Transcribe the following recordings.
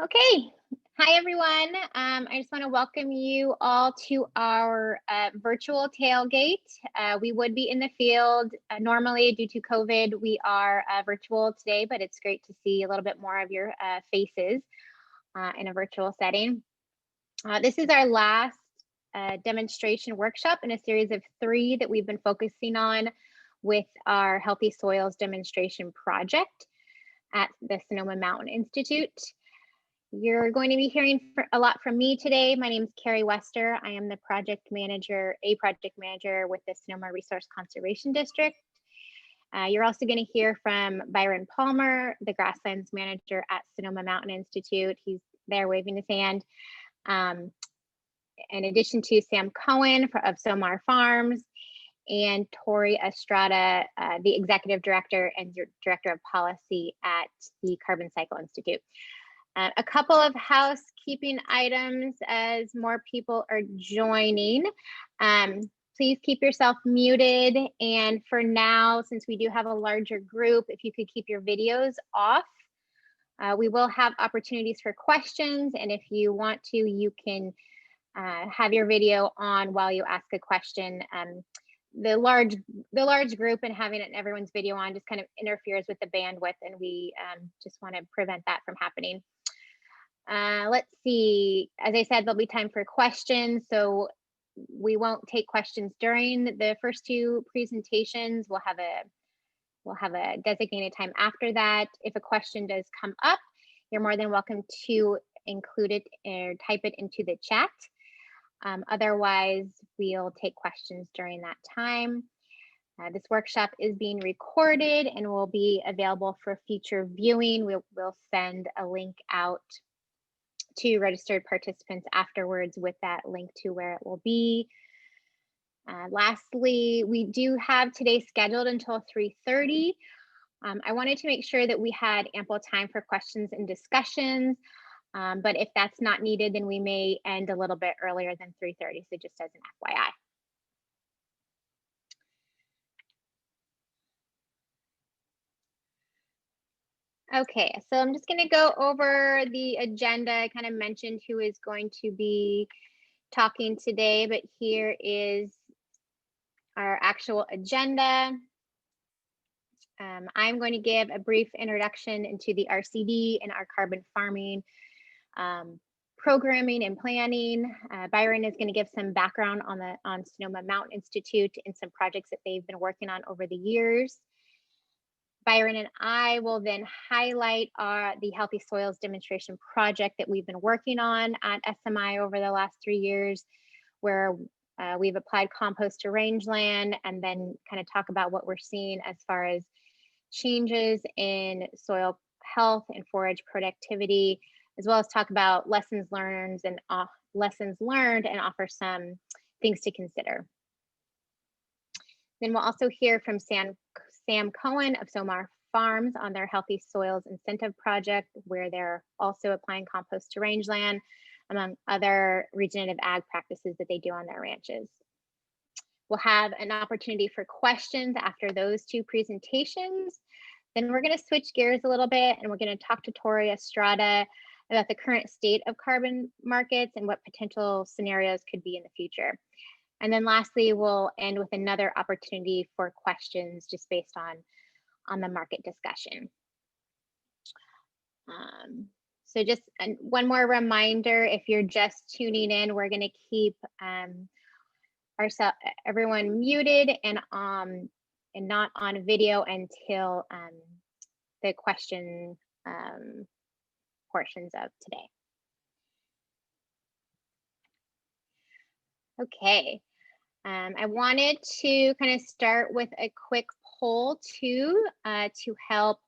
Okay. Hi, everyone. I just want to welcome you all to our virtual tailgate. We would be in the field. Normally, due to COVID, we are virtual today, but it's great to see a little bit more of your faces in a virtual setting. This is our last demonstration workshop in a series of 3 that we've been focusing on with our Healthy Soils demonstration project at the Sonoma Mountain Institute. You're going to be hearing a lot from me today. My name is Carrie Wester. I am the project manager with the Sonoma Resource Conservation District. You're also going to hear from Byron Palmer, the grasslands manager at Sonoma Mountain Institute. He's there waving his hand. In addition to Sam Cohen of Somar Farms and Tori Estrada, the executive director and director of policy at the Carbon Cycle Institute. A couple of housekeeping items as more people are joining. Please keep yourself muted. And for now, since we do have a larger group, if you could keep your videos off. We will have opportunities for questions. And if you want to, you can have your video on while you ask a question. The large group and having everyone's video on just kind of interferes with the bandwidth, and we just want to prevent that from happening. Let's see. As I said, there'll be time for questions, so we won't take questions during the first 2 presentations. We'll have a designated time after that. If a question does come up, you're more than welcome to include it or type it into the chat. Otherwise, we'll take questions during that time. This workshop is being recorded and will be available for future viewing. We'll send a link out to registered participants afterwards with that link to where it will be. Lastly, we do have today scheduled until 3:30. I wanted to make sure that we had ample time for questions and discussions, but if that's not needed, then we may end a little bit earlier than 3:30, so just as an FYI. Okay, so I'm just going to go over the agenda. I kind of mentioned who is going to be talking today, but here is our actual agenda. I'm going to give a brief introduction into the RCD and our carbon farming programming and planning. Byron is going to give some background on Sonoma Mountain Institute and some projects that they've been working on over the years. Byron and I will then highlight the Healthy Soils demonstration project that we've been working on at SMI over the last 3 years, where we've applied compost to rangeland, and then kind of talk about what we're seeing as far as changes in soil health and forage productivity, as well as talk about lessons learned and offer some things to consider. Then we'll also hear from Sam Cohen of Somar Farms on their Healthy Soils Incentive Project, where they're also applying compost to rangeland, among other regenerative ag practices that they do on their ranches. We'll have an opportunity for questions after those 2 presentations. Then we're going to switch gears a little bit, and we're going to talk to Tori Estrada about the current state of carbon markets and what potential scenarios could be in the future. And then lastly, we'll end with another opportunity for questions just based on the market discussion. So just one more reminder, if you're just tuning in, we're going to keep everyone muted and not on video until the question portions of today. Okay, I wanted to kind of start with a quick poll to help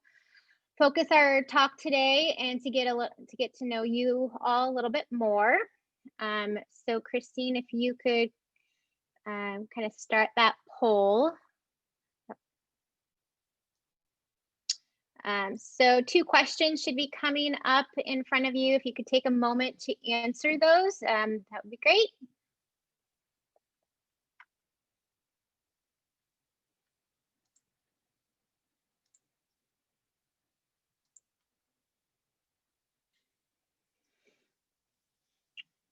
focus our talk today and to get to know you all a little bit more. So Christine, if you could kind of start that poll. So 2 questions should be coming up in front of you. If you could take a moment to answer those, that would be great.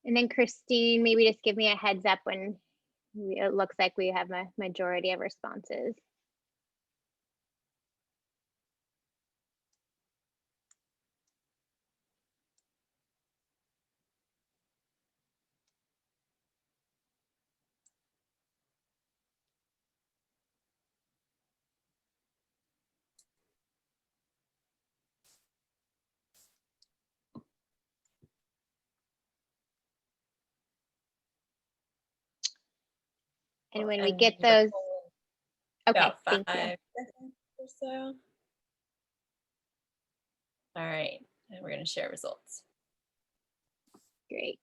And then Christine, maybe just give me a heads up when it looks like we have a majority of responses. And when we get those, okay, thank you. 5 seconds or so. All right, and we're going to share results. Great.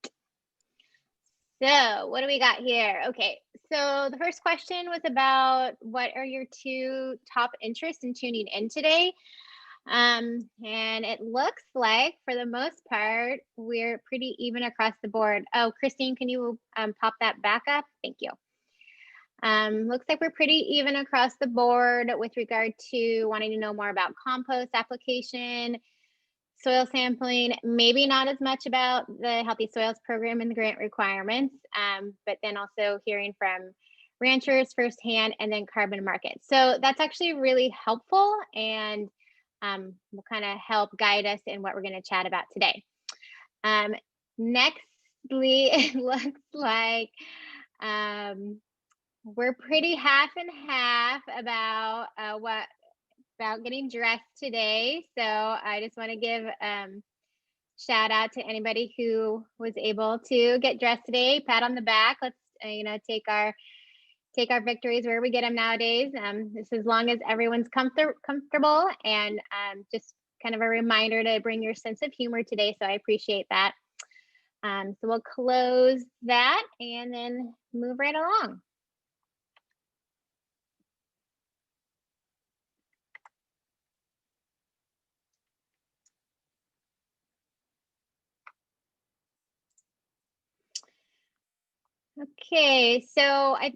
So what do we got here? Okay, so the first question was about what are your 2 top interests in tuning in today? And it looks like for the most part, we're pretty even across the board. Oh, Christine, can you pop that back up? Thank you. Looks like we're pretty even across the board with regard to wanting to know more about compost application, soil sampling, maybe not as much about the Healthy Soils program and the grant requirements, but then also hearing from ranchers firsthand and then carbon markets. So that's actually really helpful and will kind of help guide us in what we're going to chat about today. Nextly, it looks like we're pretty half and half about about getting dressed today. So I just want to give shout out to anybody who was able to get dressed today. Pat on the back. Let's take our victories where we get them nowadays. This as long as everyone's comfortable, and just kind of a reminder to bring your sense of humor today. So I appreciate that. So we'll close that and then move right along. Okay, so I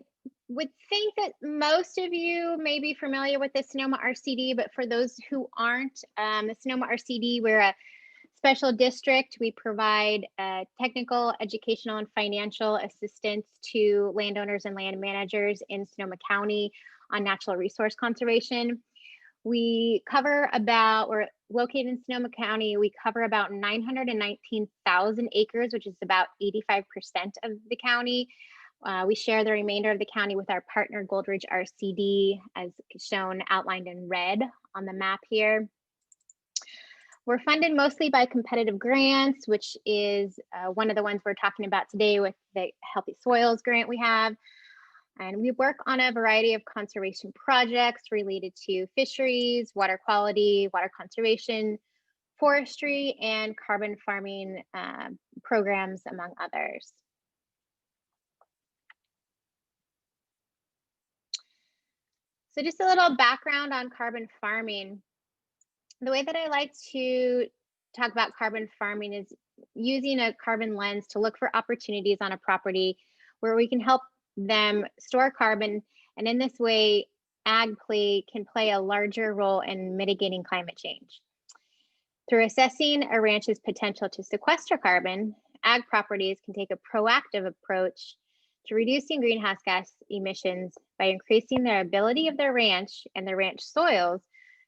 would think that most of you may be familiar with the Sonoma RCD, but for those who aren't, the Sonoma RCD, we're a special district. We provide technical, educational, and financial assistance to landowners and land managers in Sonoma County on natural resource conservation. We're located in Sonoma County. We cover about 919,000 acres, which is about 85% of the county. We share the remainder of the county with our partner Goldridge RCD, as shown outlined in red on the map here. We're funded mostly by competitive grants, which is one of the ones we're talking about today with the Healthy Soils grant we have. And we work on a variety of conservation projects related to fisheries, water quality, water conservation, forestry, and carbon farming programs, among others. So just a little background on carbon farming. The way that I like to talk about carbon farming is using a carbon lens to look for opportunities on a property where we can help them store carbon, and in this way ag can play a larger role in mitigating climate change. Through assessing a ranch's potential to sequester carbon, ag properties can take a proactive approach to reducing greenhouse gas emissions by increasing the ability of their ranch and the ranch soils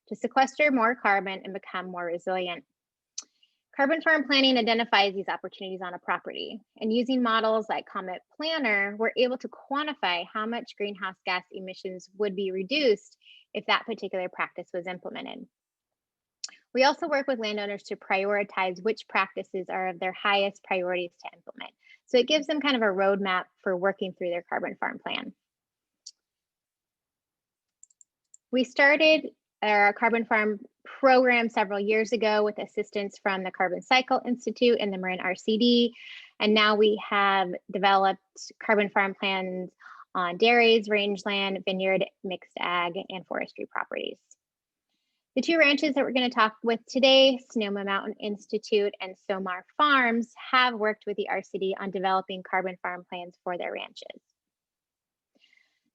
to sequester more carbon and become more resilient. Carbon farm planning identifies these opportunities on a property, and using models like Comet Planner, we're able to quantify how much greenhouse gas emissions would be reduced if that particular practice was implemented. We also work with landowners to prioritize which practices are of their highest priorities to implement. So it gives them kind of a roadmap for working through their carbon farm plan. We started our carbon farm program several years ago with assistance from the Carbon Cycle Institute and the Marin RCD. And now we have developed carbon farm plans on dairies, rangeland, vineyard, mixed ag, and forestry properties. The 2 ranches that we're going to talk with today, Sonoma Mountain Institute and Somar Farms, have worked with the RCD on developing carbon farm plans for their ranches.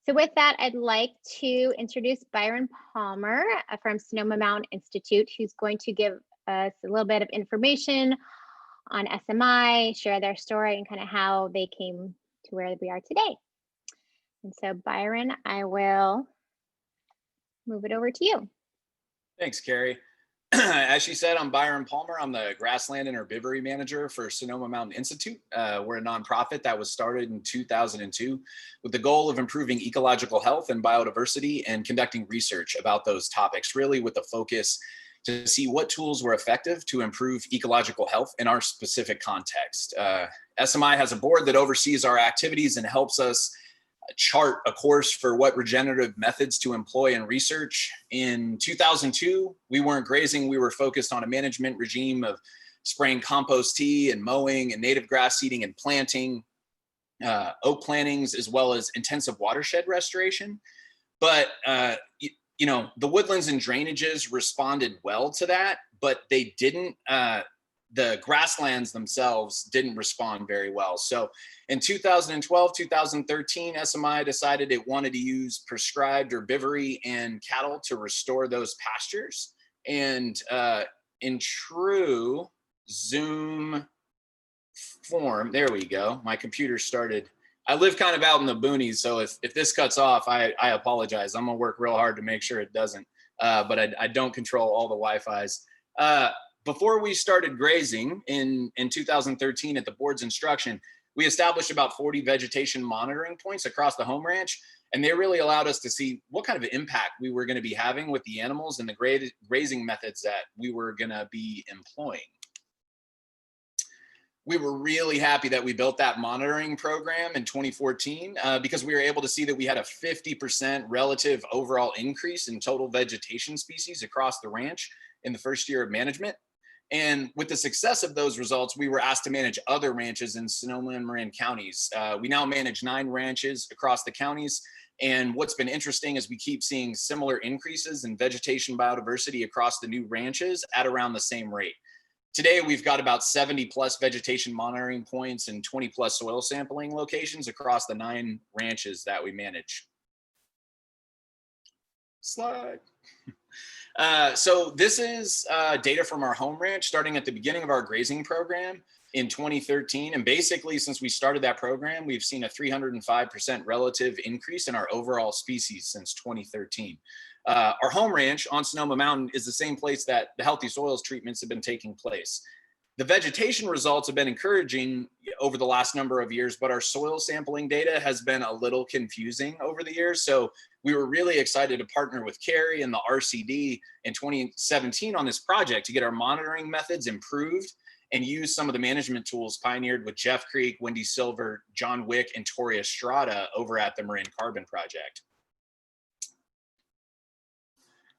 So with that, I'd like to introduce Byron Palmer from Sonoma Mountain Institute, who's going to give us a little bit of information on SMI, share their story and kind of how they came to where we are today. And so Byron, I will move it over to you. Thanks, Carrie. As she said, I'm Byron Palmer. I'm the grassland and herbivory manager for Sonoma Mountain Institute. We're a nonprofit that was started in 2002 with the goal of improving ecological health and biodiversity and conducting research about those topics, really with the focus to see what tools were effective to improve ecological health in our specific context. SMI has a board that oversees our activities and helps us chart a course for what regenerative methods to employ in research. In 2002, we weren't grazing. We were focused on a management regime of spraying compost tea and mowing and native grass seeding and planting, oak plantings, as well as intensive watershed restoration. But, you know, the woodlands and drainages responded well to that, but they didn't, the grasslands themselves didn't respond very well. So in 2012, 2013, SMI decided it wanted to use prescribed herbivory and cattle to restore those pastures. And in true Zoom form, there we go. My computer started. I live kind of out in the boonies, so if this cuts off, I apologize. I'm gonna work real hard to make sure it doesn't, but I don't control all the Wi-Fis. Before we started grazing in 2013 at the board's instruction, we established about 40 vegetation monitoring points across the home ranch, and they really allowed us to see what kind of impact we were going to be having with the animals and the grazing methods that we were going to be employing. We were really happy that we built that monitoring program in 2014 because we were able to see that we had a 50% relative overall increase in total vegetation species across the ranch in the first year of management. And with the success of those results, we were asked to manage other ranches in Sonoma and Marin counties. We now manage 9 ranches across the counties. And what's been interesting is we keep seeing similar increases in vegetation biodiversity across the new ranches at around the same rate. Today, we've got about 70 plus vegetation monitoring points and 20 plus soil sampling locations across the 9 ranches that we manage. Slide. So this is data from our home ranch starting at the beginning of our grazing program in 2013. And basically, since we started that program, we've seen a 305% relative increase in our overall species since 2013. Our home ranch on Sonoma Mountain is the same place that the healthy soils treatments have been taking place. The vegetation results have been encouraging over the last number of years, but our soil sampling data has been a little confusing over the years. So we were really excited to partner with Carrie and the RCD in 2017 on this project to get our monitoring methods improved and use some of the management tools pioneered with Jeff Creek, Wendy Silver, John Wick, and Tori Estrada over at the Marin Carbon Project.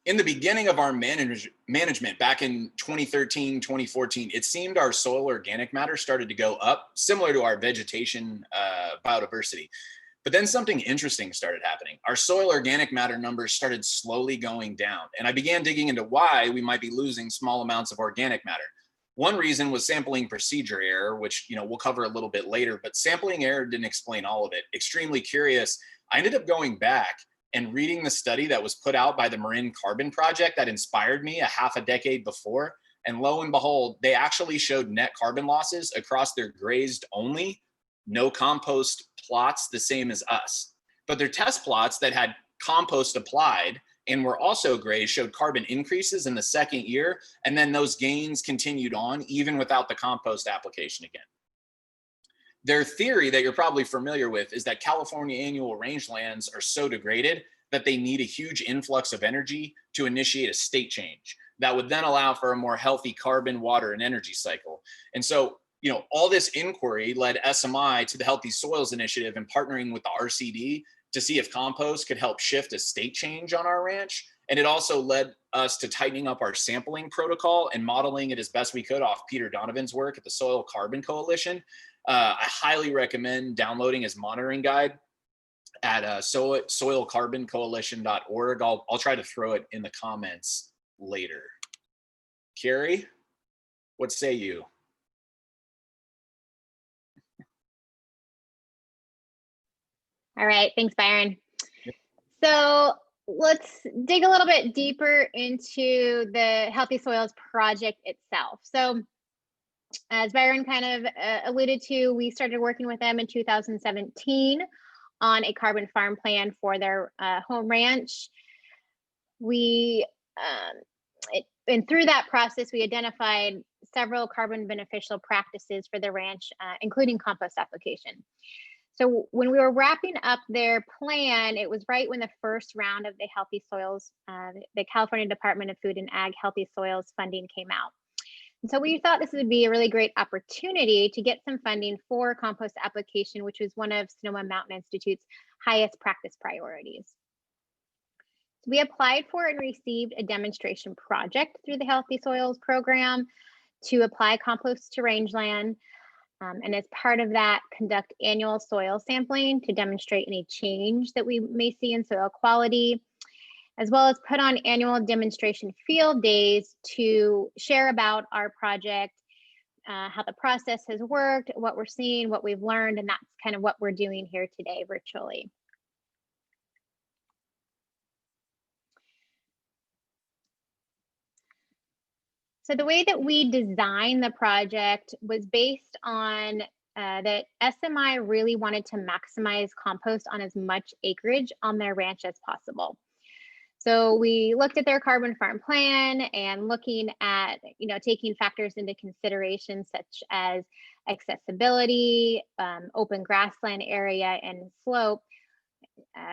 In the beginning of our management back in 2013, 2014, it seemed our soil organic matter started to go up, similar to our vegetation biodiversity. But then something interesting started happening. Our soil organic matter numbers started slowly going down. And I began digging into why we might be losing small amounts of organic matter. One reason was sampling procedure error, which we'll cover a little bit later, but sampling error didn't explain all of it. Extremely curious, I ended up going back and reading the study that was put out by the Marin Carbon Project that inspired me a half a decade before. And lo and behold, they actually showed net carbon losses across their grazed only, no compost plots the same as us. But their test plots that had compost applied and were also grazed showed carbon increases in the second year. And then those gains continued on even without the compost application again. Their theory that you're probably familiar with is that California annual rangelands are so degraded that they need a huge influx of energy to initiate a state change that would then allow for a more healthy carbon, water, and energy cycle. And so, all this inquiry led SMI to the Healthy Soils Initiative and partnering with the RCD to see if compost could help shift a state change on our ranch. And it also led us to tightening up our sampling protocol and modeling it as best we could off Peter Donovan's work at the Soil Carbon Coalition. I highly recommend downloading his monitoring guide at soilcarboncoalition.org. I'll try to throw it in the comments later. Carrie, what say you? All right, thanks, Byron. Yep. So let's dig a little bit deeper into the Healthy Soils project itself. So As Byron kind of alluded to, we started working with them in 2017 on a carbon farm plan for their home ranch. And through that process, we identified several carbon beneficial practices for the ranch, including compost application. So when we were wrapping up their plan, it was right when the first round of the Healthy Soils, the California Department of Food and Ag Healthy Soils funding came out. And so we thought this would be a really great opportunity to get some funding for compost application, which was one of Sonoma Mountain Institute's highest practice priorities. So we applied for and received a demonstration project through the Healthy Soils program to apply compost to rangeland. And as part of that, conduct annual soil sampling to demonstrate any change that we may see in soil quality, as well as put on annual demonstration field days to share about our project, how the process has worked, what we're seeing, what we've learned, and that's kind of what we're doing here today virtually. So the way that we designed the project was based on that SMI really wanted to maximize compost on as much acreage on their ranch as possible. So we looked at their carbon farm plan and looking at, taking factors into consideration such as accessibility, open grassland area, and slope.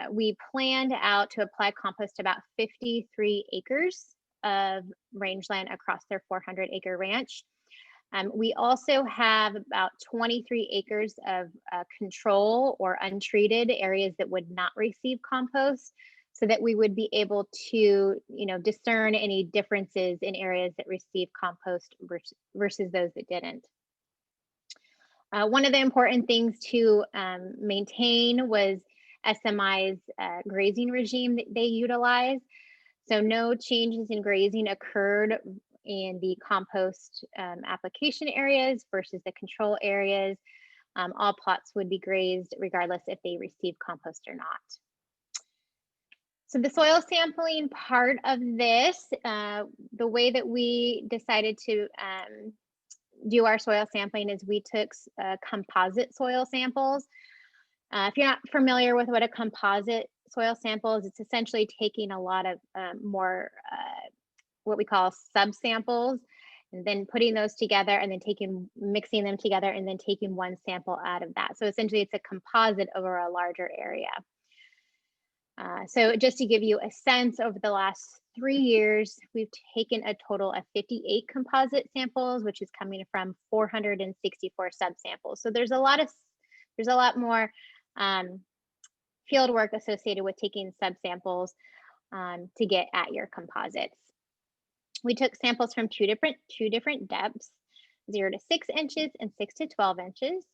We planned out to apply compost to about 53 acres of rangeland across their 400-acre ranch. We also have about 23 acres of control or untreated areas that would not receive compost, so that we would be able to, discern any differences in areas that receive compost versus those that didn't. One of the important things to maintain was SMI's grazing regime that they utilize. So no changes in grazing occurred in the compost application areas versus the control areas. All plots would be grazed regardless if they receive compost or not. So the soil sampling part of this, the way that we decided to do our soil sampling is we took composite soil samples. If you're not familiar with what a composite soil sample is, it's essentially taking a lot of more what we call subsamples, and then putting those together and then mixing them together and then taking one sample out of that. So essentially it's a composite over a larger area. So just to give you a sense, over the last 3 years, we've taken a total of 58 composite samples, which is coming from 464 subsamples. So there's a lot more field work associated with taking subsamples to get at your composites. We took samples from two different depths, 0 to 6 inches and 6 to 12 inches.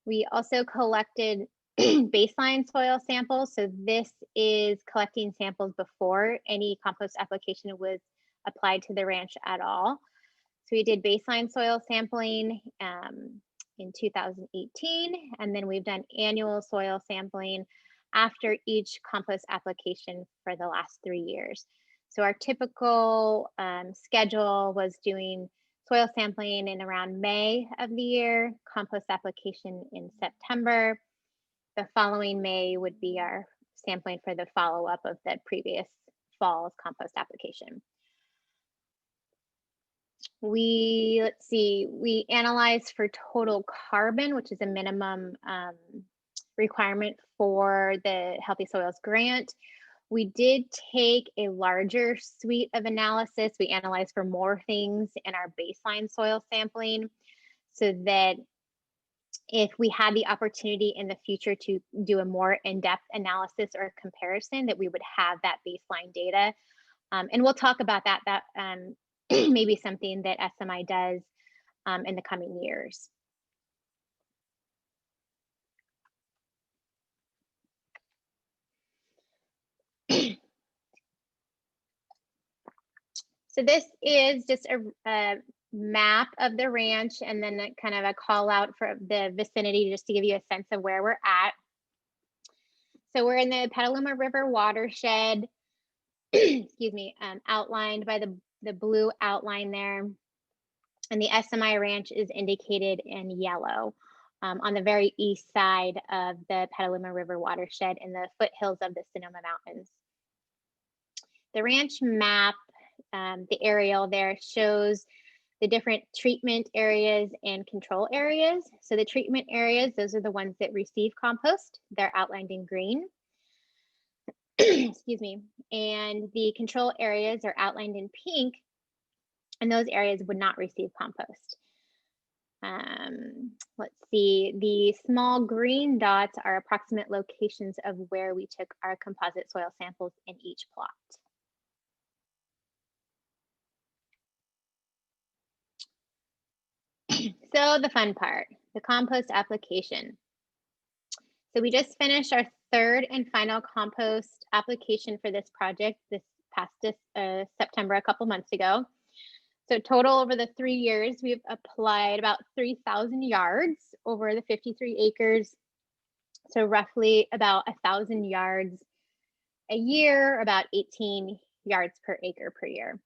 We also collected baseline soil samples. So this is collecting samples before any compost application was applied to the ranch at all. So we did baseline soil sampling in 2018, and then we've done annual soil sampling after each compost application for the last 3 years. So our typical schedule was doing soil sampling in around May of the year, compost application in September. The following May would be our sampling for the follow-up of the previous fall's compost application. We analyzed for total carbon, which is a minimum requirement for the Healthy Soils grant. We did take a larger suite of analysis. We analyzed for more things in our baseline soil sampling, so that if we had the opportunity in the future to do a more in-depth analysis or comparison, that we would have that baseline data. And we'll talk about that. That may be something that SMI does in the coming years. So this is just a map of the ranch, and then kind of a call out for the vicinity, just to give you a sense of where we're at. So we're in the Petaluma River watershed, excuse me, outlined by the blue outline there. And the SMI ranch is indicated in yellow on the very east side of the Petaluma River watershed in the foothills of the Sonoma Mountains. The ranch map, the aerial there, shows the different treatment areas and control areas. So the treatment areas, those are the ones that receive compost. They're outlined in green. Excuse me. And the control areas are outlined in pink, and those areas would not receive compost. Let's see, the small green dots are approximate locations of where we took our composite soil samples in each plot. So the fun part, the compost application. So we just finished our third and final compost application for this project this past September, a couple months ago. So total over the 3 years, we've applied about 3,000 yards over the 53 acres. So roughly about 1,000 yards a year, about 18 yards per acre per year.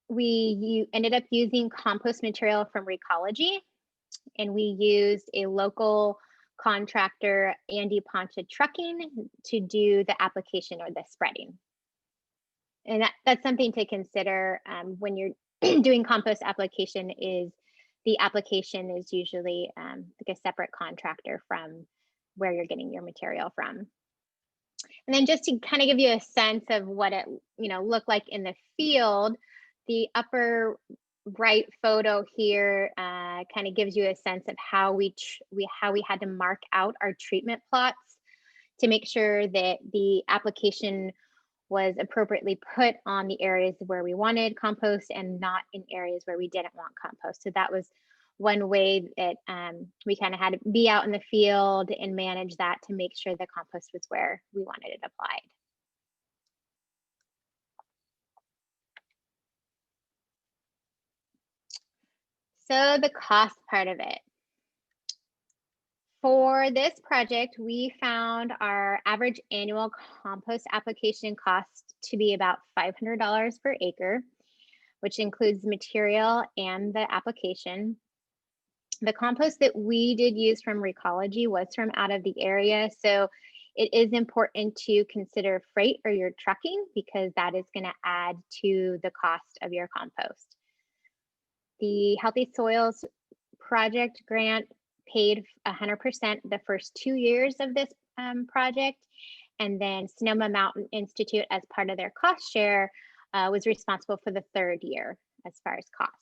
We ended up using compost material from Recology, and we used a local contractor, Andy Poncha Trucking, to do the application or the spreading. And that's something to consider when you're doing compost application. Is the application is usually like a separate contractor from where you're getting your material from. And then just to kind of give you a sense of what it looked like in the field, the upper right photo here kind of gives you a sense of how we had to mark out our treatment plots to make sure that the application was appropriately put on the areas where we wanted compost and not in areas where we didn't want compost. So that was one way that we kind of had to be out in the field and manage that to make sure the compost was where we wanted it applied. So the cost part of it. For this project, we found our average annual compost application cost to be about $500 per acre, which includes material and the application. The compost that we did use from Recology was from out of the area, so it is important to consider freight or your trucking because that is going to add to the cost of your compost. The Healthy Soils Project grant paid 100% the first 2 years of this project, and then Sonoma Mountain Institute, as part of their cost share, was responsible for the 3rd year as far as costs.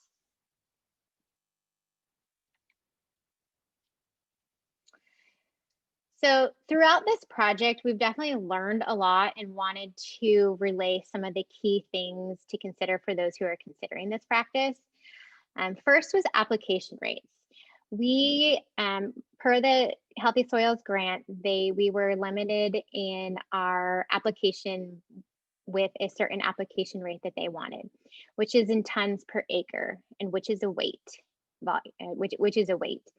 So throughout this project, we've definitely learned a lot and wanted to relay some of the key things to consider for those who are considering this practice. First was application rates. We, per the Healthy Soils grant, we were limited in our application with a certain application rate that they wanted, which is in tons per acre, and which is a weight, which is a weight.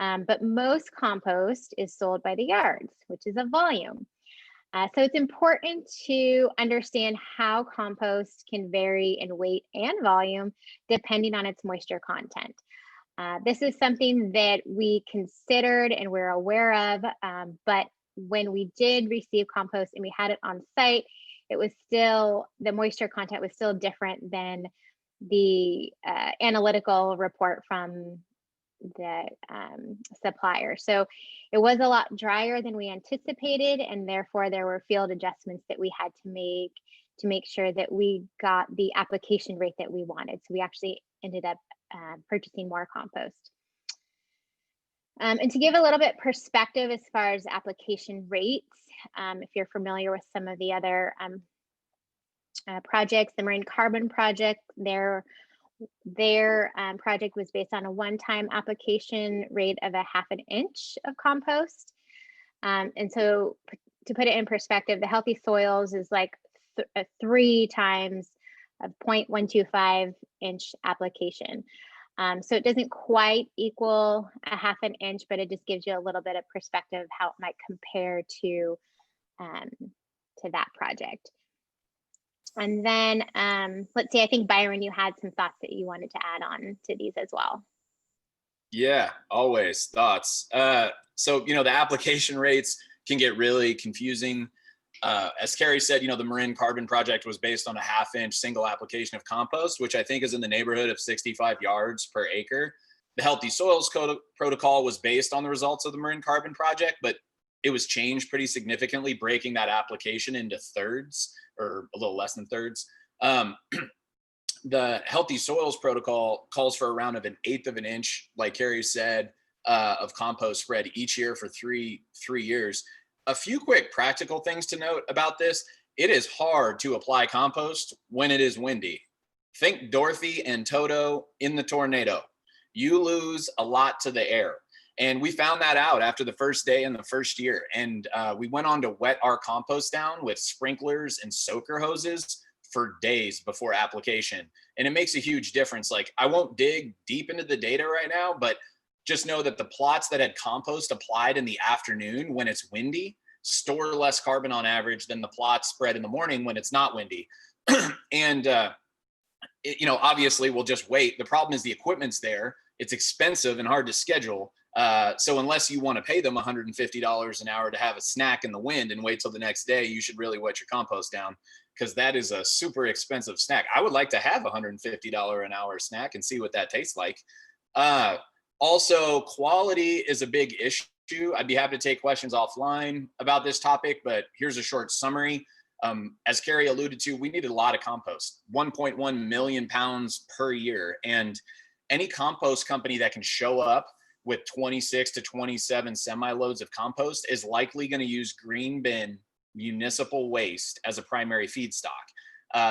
But most compost is sold by the yards, which is a volume. So it's important to understand how compost can vary in weight and volume depending on its moisture content. This is something that we considered and we're aware of, but when we did receive compost and we had it on site, it was still, the moisture content was still different than the analytical report from the supplier. So it was a lot drier than we anticipated, and therefore there were field adjustments that we had to make sure that we got the application rate that we wanted. So we actually ended up purchasing more compost. And to give a little bit perspective as far as application rates, if you're familiar with some of the other projects, the Marine Carbon Project, their project was based on a one-time application rate of 1/2 inch of compost. And so to put it in perspective, the Healthy Soils is like 3 times a 0.125 inch application. So it doesn't quite equal 1/2 inch, but it just gives you a little bit of perspective how it might compare to that project. And then let's see, I think Byron, you had some thoughts that you wanted to add on to these as well. Yeah, always thoughts. So, the application rates can get really confusing. As Carrie said, the Marin Carbon Project was based on a 1/2-inch single application of compost, which I think is in the neighborhood of 65 yards per acre. The Healthy Soils Protocol was based on the results of the Marin Carbon Project, but it was changed pretty significantly, breaking that application into thirds or a little less than thirds. The Healthy Soils Protocol calls for around of 1/8 of an inch, like Carrie said, of compost spread each year for three years. A few quick practical things to note about this. It is hard to apply compost when it is windy. Think Dorothy and Toto in the tornado. You lose a lot to the air. And we found that out after the first day in the first year. And we went on to wet our compost down with sprinklers and soaker hoses for days before application. And it makes a huge difference. Like, I won't dig deep into the data right now, but just know that the plots that had compost applied in the afternoon when it's windy store less carbon on average than the plots spread in the morning when it's not windy. And, obviously we'll just wait. The problem is the equipment's there. It's expensive and hard to schedule. So unless you want to pay them $150 an hour to have a snack in the wind and wait till the next day, you should really wet your compost down, because that is a super expensive snack. I would like to have a $150 an hour snack and see what that tastes like. Also, quality is a big issue. I'd be happy to take questions offline about this topic, but here's a short summary. As Carrie alluded to, we needed a lot of compost, 1.1 million pounds per year. And any compost company that can show up with 26 to 27 semi-loads of compost is likely going to use green bin municipal waste as a primary feedstock.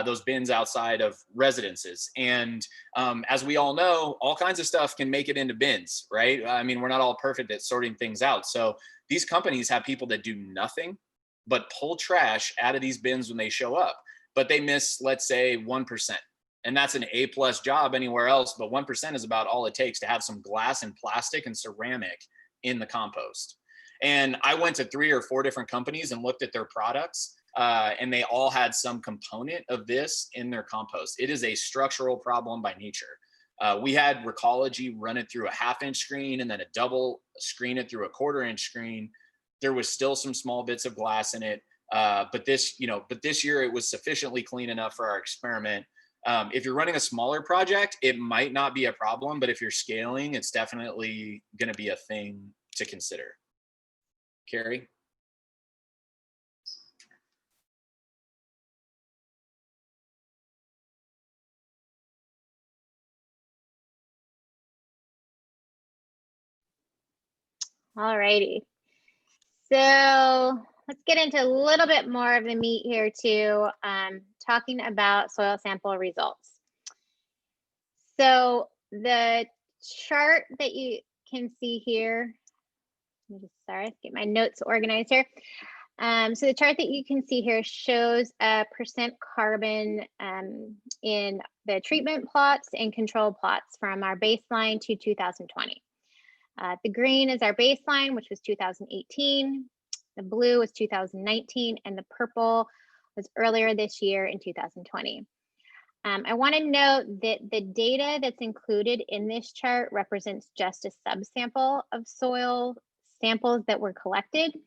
Those bins outside of residences. And as we all know, all kinds of stuff can make it into bins, right? I mean, we're not all perfect at sorting things out. So these companies have people that do nothing but pull trash out of these bins when they show up, but they miss, let's say, 1%. And that's an A+ job anywhere else, but 1% is about all it takes to have some glass and plastic and ceramic in the compost. And I went to 3 or 4 different companies and looked at their products, and they all had some component of this in their compost. It is a structural problem by nature. We had Recology run it through a 1/2-inch screen and then a double screen it through a 1/4-inch screen. There was still some small bits of glass in it, but this year it was sufficiently clean enough for our experiment. If you're running a smaller project, it might not be a problem, but if you're scaling, it's definitely going to be a thing to consider. Carrie? All righty. So let's get into a little bit more of the meat here too, talking about soil sample results. So the chart that you can see here, get my notes organized here. So the chart that you can see here shows a percent carbon in the treatment plots and control plots from our baseline to 2020. The green is our baseline, which was 2018. The blue was 2019, and the purple was earlier this year in 2020. I want to note that the data that's included in this chart represents just a subsample of soil samples that were collected.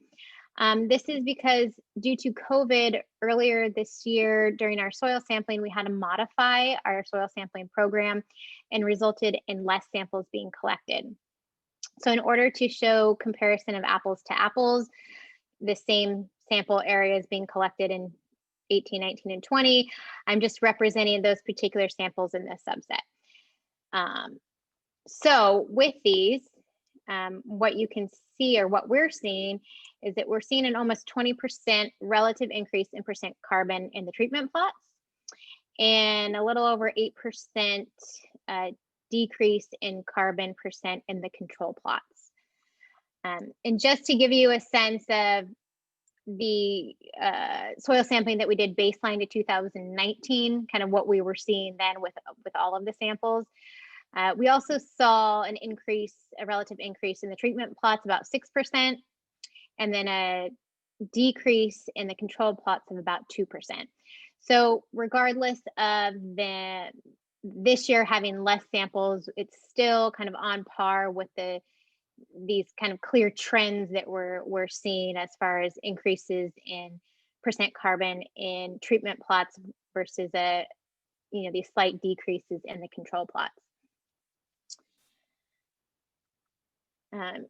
This is because due to COVID earlier this year during our soil sampling, we had to modify our soil sampling program and resulted in less samples being collected. So in order to show comparison of apples to apples, the same sample areas being collected in 18, 19, and 20, I'm just representing those particular samples in this subset. So with these, what you can see, or what we're seeing, is that we're seeing an almost 20% relative increase in percent carbon in the treatment plots, and a little over 8% decrease in carbon percent in the control plots. And just to give you a sense of the soil sampling that we did baseline to 2019, kind of what we were seeing then with all of the samples, we also saw an increase, a relative increase in the treatment plots, about 6%, and then a decrease in the control plots of about 2%. So regardless of this year having less samples, it's still kind of on par with these kind of clear trends that we're seeing as far as increases in percent carbon in treatment plots versus these slight decreases in the control plots.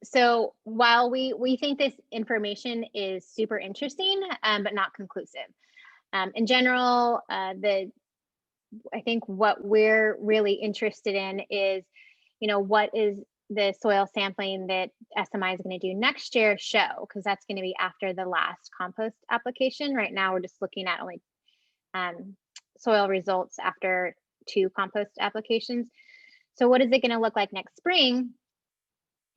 So while we think this information is super interesting, but not conclusive. In general, I think what we're really interested in is, what is the soil sampling that SMI is going to do next year show, because that's going to be after the last compost application. Right now, we're just looking at only soil results after 2 compost applications. So what is it going to look like next spring?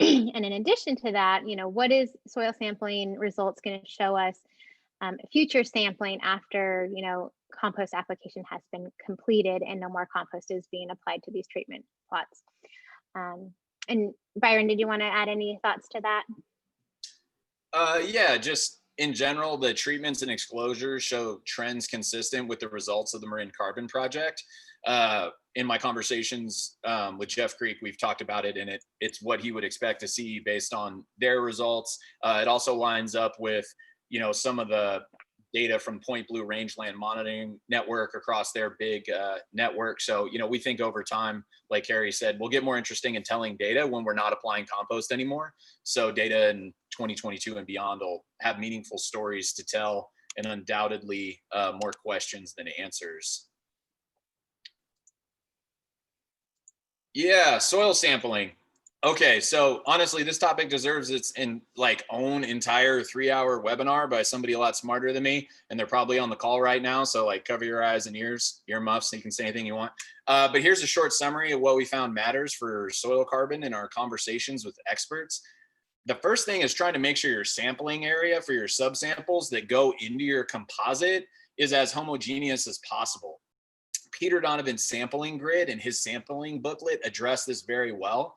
And in addition to that, what is soil sampling results going to show us future sampling after, compost application has been completed and no more compost is being applied to these treatment plots. And Byron, did you want to add any thoughts to that? Yeah, just in general, the treatments and exposures show trends consistent with the results of the Marine Carbon Project. In my conversations with Jeff Creek, we've talked about it, and it's what he would expect to see based on their results. It also lines up with, some of the data from Point Blue Rangeland Monitoring Network across their big network. So, we think over time, like Harry said, we'll get more interesting and telling data when we're not applying compost anymore. So data in 2022 and beyond will have meaningful stories to tell, and undoubtedly more questions than answers. Yeah, soil sampling. Okay, so honestly, this topic deserves its own entire 3-hour webinar by somebody a lot smarter than me, and they're probably on the call right now. So cover your eyes and ears, earmuffs, so you can say anything you want. But here's a short summary of what we found matters for soil carbon in our conversations with experts. The first thing is trying to make sure your sampling area for your subsamples that go into your composite is as homogeneous as possible. Peter Donovan's sampling grid and his sampling booklet address this very well.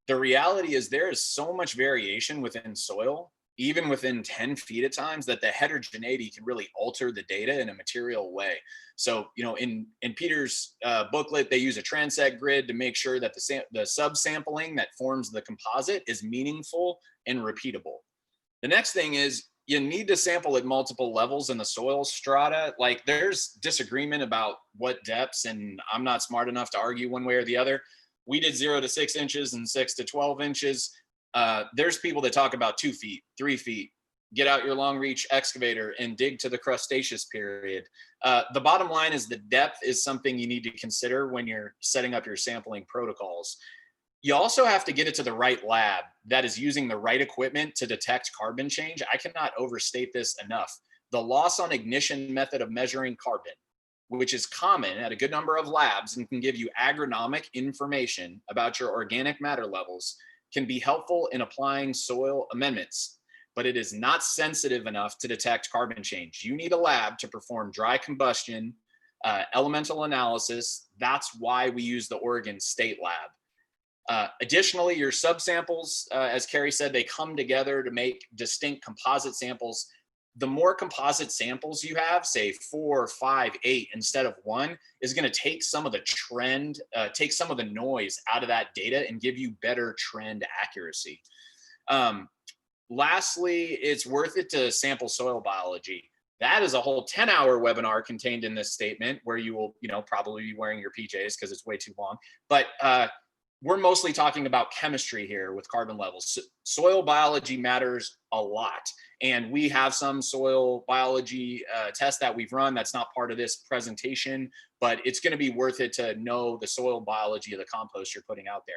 The reality is there is so much variation within soil, even within 10 feet at times, that the heterogeneity can really alter the data in a material way. So, in Peter's booklet, they use a transect grid to make sure that the subsampling that forms the composite is meaningful and repeatable. The next thing is you need to sample at multiple levels in the soil strata. There's disagreement about what depths, and I'm not smart enough to argue one way or the other. We did 0 to 6 inches and 6 to 12 inches. There's people that talk about 2 feet, 3 feet. Get out your long reach excavator and dig to the crustaceous period. The bottom line is the depth is something you need to consider when you're setting up your sampling protocols. You also have to get it to the right lab that is using the right equipment to detect carbon change. I cannot overstate this enough. The loss on ignition method of measuring carbon, which is common at a good number of labs and can give you agronomic information about your organic matter levels, can be helpful in applying soil amendments, but it is not sensitive enough to detect carbon change. You need a lab to perform dry combustion, elemental analysis. That's why we use the Oregon State Lab. Additionally, your subsamples, as Carrie said, they come together to make distinct composite samples. The more composite samples you have, say 4, 5, 8 instead of 1, is going to take some of the trend, take some of the noise out of that data and give you better trend accuracy. Lastly, it's worth it to sample soil biology. That is a whole 10-hour webinar contained in this statement where you will, probably be wearing your PJs because it's way too long. But we're mostly talking about chemistry here with carbon levels. Soil biology matters a lot. And we have some soil biology tests that we've run. That's not part of this presentation, but it's going to be worth it to know the soil biology of the compost you're putting out there.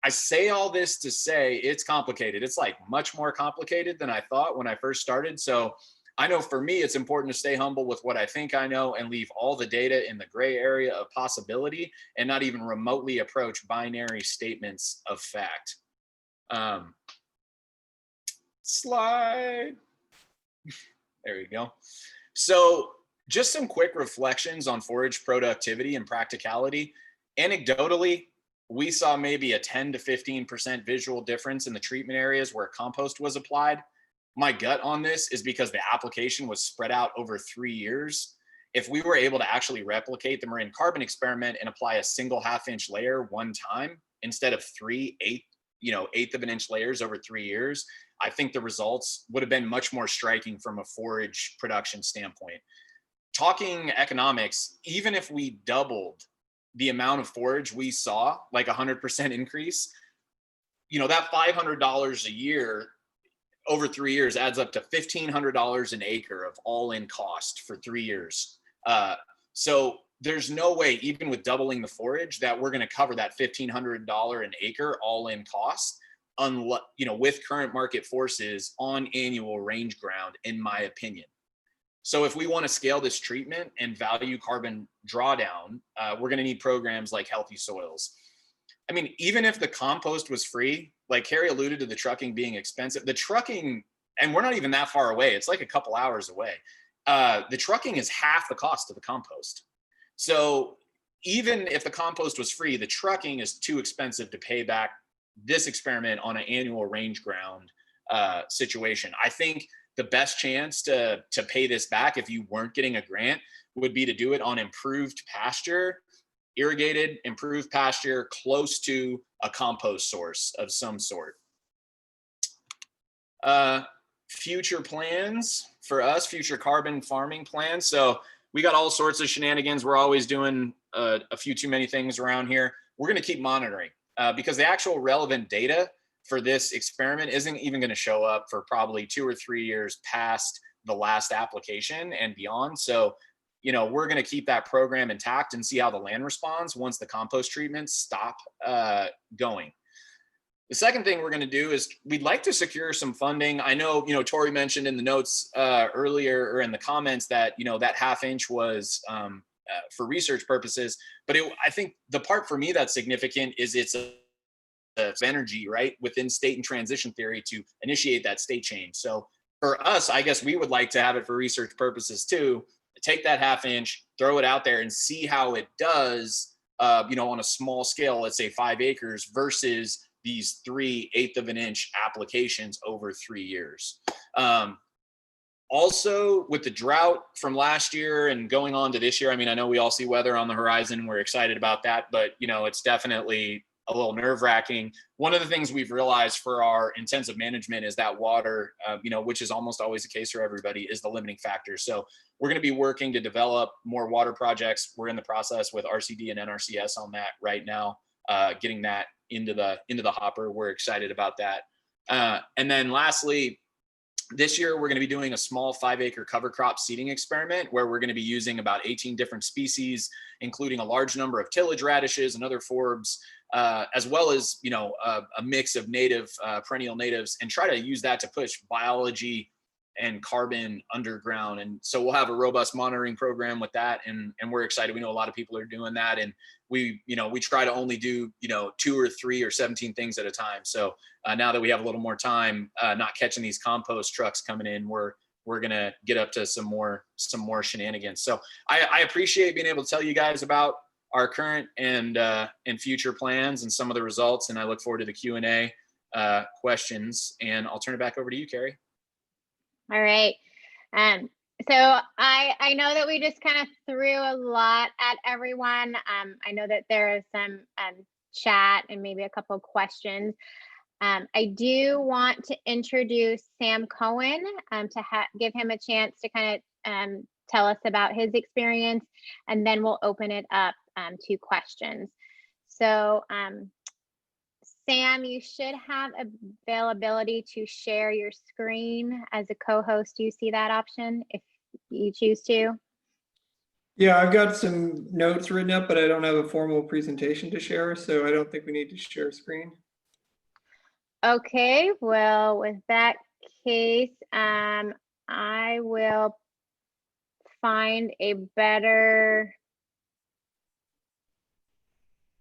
I say all this to say it's complicated. It's much more complicated than I thought when I first started. So I know for me, it's important to stay humble with what I think I know and leave all the data in the gray area of possibility and not even remotely approach binary statements of fact. Slide. There you go. So just some quick reflections on forage productivity and practicality. Anecdotally, we saw maybe a 10 to 15% visual difference in the treatment areas where compost was applied. My gut on this is because the application was spread out over 3 years. if we were able to actually replicate the marine carbon experiment and apply a single 1/2 inch layer one time instead of 1/8 of an inch layers over 3 years, I think the results would have been much more striking from a forage production standpoint. Talking economics, even if we doubled the amount of forage we saw, like 100% increase, that $500 a year over 3 years adds up to $1,500 an acre of all-in cost for 3 years. So there's no way, even with doubling the forage, that we're going to cover that $1,500 an acre all-in cost, with current market forces on annual range ground, in my opinion. So if we want to scale this treatment and value carbon drawdown, we're going to need programs like Healthy Soils. I mean, even if the compost was free, like Carrie alluded to the trucking being expensive, the trucking, and we're not even that far away, it's like a couple hours away. The trucking is half the cost of the compost. So even if the compost was free, the trucking is too expensive to pay back this experiment on an annual range ground situation. I think the best chance to pay this back if you weren't getting a grant would be to do it on improved pasture, irrigated, improved pasture close to a compost source of some sort. Future plans for us, future carbon farming plans. So we got all sorts of shenanigans. We're always doing a few too many things around here. We're going to keep monitoring because the actual relevant data for this experiment isn't even going to show up for probably 2 or 3 years past the last application and beyond. So, we're going to keep that program intact and see how the land responds once the compost treatments stop going. The second thing we're going to do is we'd like to secure some funding. I know, Tori mentioned in the notes earlier or in the comments that, that 1/2 inch was for research purposes. But I think the part for me that's significant is it's energy, right, within state and transition theory to initiate that state change. So for us, I guess we would like to have it for research purposes too. Take that 1/2 inch, throw it out there and see how it does, on a small scale, let's say 5 acres versus these 3/8 of an inch applications over 3 years. Also, with the drought from last year and going on to this year, I mean, I know we all see weather on the horizon. We're excited about that, but, it's definitely a little nerve-wracking. One of the things we've realized for our intensive management is that water, which is almost always the case for everybody, is the limiting factor. So we're going to be working to develop more water projects. We're in the process with RCD and NRCS on that right now, getting that into the hopper. We're excited about that. And then lastly, this year, we're going to be doing a small 5-acre cover crop seeding experiment where we're going to be using about 18 different species, including a large number of tillage radishes and other forbs, as well as, a mix of native, perennial natives, and try to use that to push biology and carbon underground. And so we'll have a robust monitoring program with that. And we're excited. We know a lot of people are doing that. And we try to only do, 2 or 3 or 17 things at a time. So now that we have a little more time, not catching these compost trucks coming in, we're going to get up to some more shenanigans. So I appreciate being able to tell you guys about our current and future plans and some of the results. And I look forward to the Q&A questions, and I'll turn it back over to you, Carrie. All right. So I know that we just kind of threw a lot at everyone. I know that there is some chat and maybe a couple of questions. I do want to introduce Sam Cohen to give him a chance to kind of tell us about his experience, and then we'll open it up to questions. So Sam, you should have availability to share your screen as a co-host. Do you see that option if you choose to? Yeah, I've got some notes written up, but I don't have a formal presentation to share, so I don't think we need to share screen. Okay, well, with that case, I will find a better,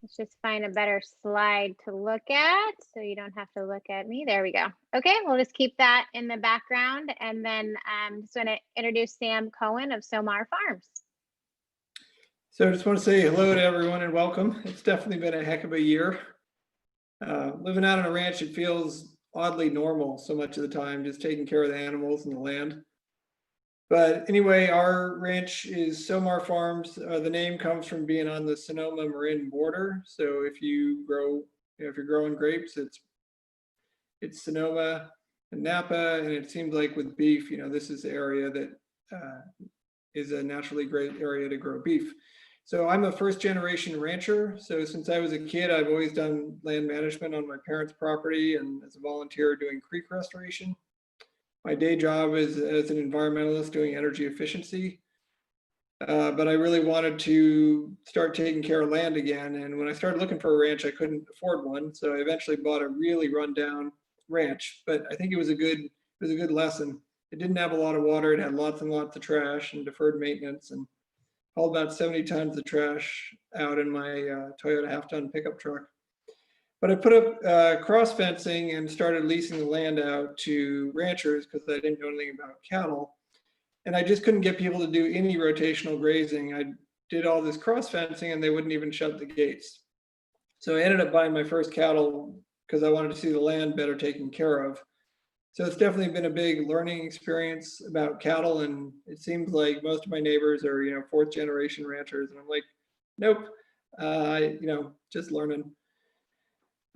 let's just find a better slide to look at so you don't have to look at me. There we go. Okay, we'll just keep that in the background, and then I'm just going to introduce Sam Cohen of Somar Farms. So I just want to say hello to everyone and welcome. It's definitely been a heck of a year. Living out on a ranch, it feels oddly normal so much of the time, just taking care of the animals and the land. But anyway, our ranch is Somar Farms. The name comes from being on the Sonoma Marin border. So if you grow, if you're growing grapes, it's Sonoma and Napa, and it seems like with beef, this is the area that is a naturally great area to grow beef. So I'm a first generation rancher. So since I was a kid, I've always done land management on my parents' property and as a volunteer doing creek restoration. My day job is as an environmentalist doing energy efficiency. But I really wanted to start taking care of land again. And when I started looking for a ranch, I couldn't afford one. So I eventually bought a really rundown ranch, but I think it was a good lesson. It didn't have a lot of water. It had lots and lots of trash and deferred maintenance, and hauled about 70 tons of trash out in my Toyota half-ton pickup truck. But I put up cross fencing and started leasing the land out to ranchers because I didn't know anything about cattle. And I just couldn't get people to do any rotational grazing. I did all this cross fencing and they wouldn't even shut the gates. So I ended up buying my first cattle because I wanted to see the land better taken care of. So it's definitely been a big learning experience about cattle. And it seems like most of my neighbors are, fourth generation ranchers. And I'm like, nope, just learning.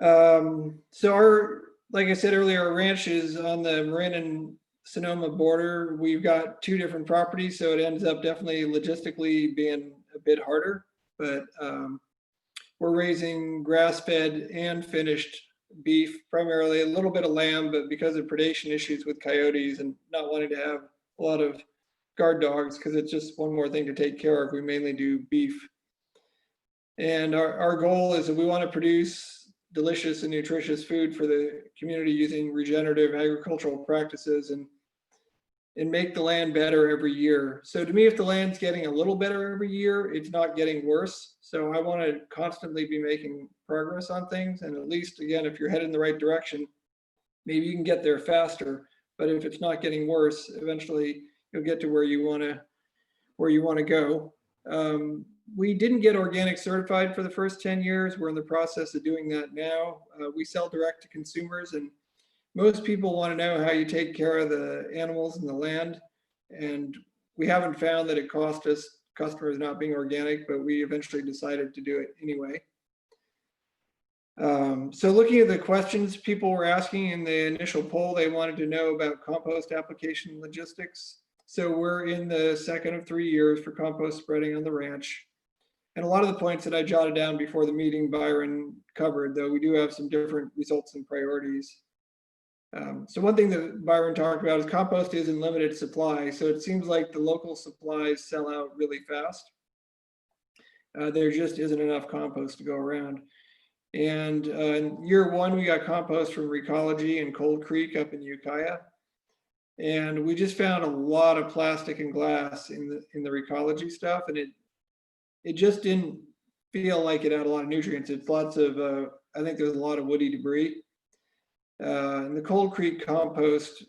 So like I said earlier, our ranch is on the Marin and Sonoma border. We've got two different properties, so it ends up definitely logistically being a bit harder, but we're raising grass-fed and finished beef, primarily a little bit of lamb, but because of predation issues with coyotes and not wanting to have a lot of guard dogs, because it's just one more thing to take care of, we mainly do beef. And our goal is that we want to produce delicious and nutritious food for the community using regenerative agricultural practices and make the land better every year. So to me, if the land's getting a little better every year, it's not getting worse. So I want to constantly be making progress on things. And at least, again, if you're headed in the right direction, maybe you can get there faster. But if it's not getting worse, eventually you'll get to where you want to go. We didn't get organic certified for the first 10 years. We're in the process of doing that now. We sell direct to consumers, and most people want to know how you take care of the animals and the land. And we haven't found that it cost us customers not being organic, but we eventually decided to do it anyway. So looking at the questions people were asking in the initial poll, they wanted to know about compost application logistics. So we're in the second of 3 years for compost spreading on the ranch. And a lot of the points that I jotted down before the meeting, Byron covered, though we do have some different results and priorities. So one thing that Byron talked about is compost is in limited supply. So it seems like the local supplies sell out really fast. There just isn't enough compost to go around. And in year one, we got compost from Recology and Cold Creek up in Ukiah. And we just found a lot of plastic and glass in the Recology stuff. And it just didn't feel like it had a lot of nutrients. It's lots of, I think there's a lot of woody debris. And the Cold Creek compost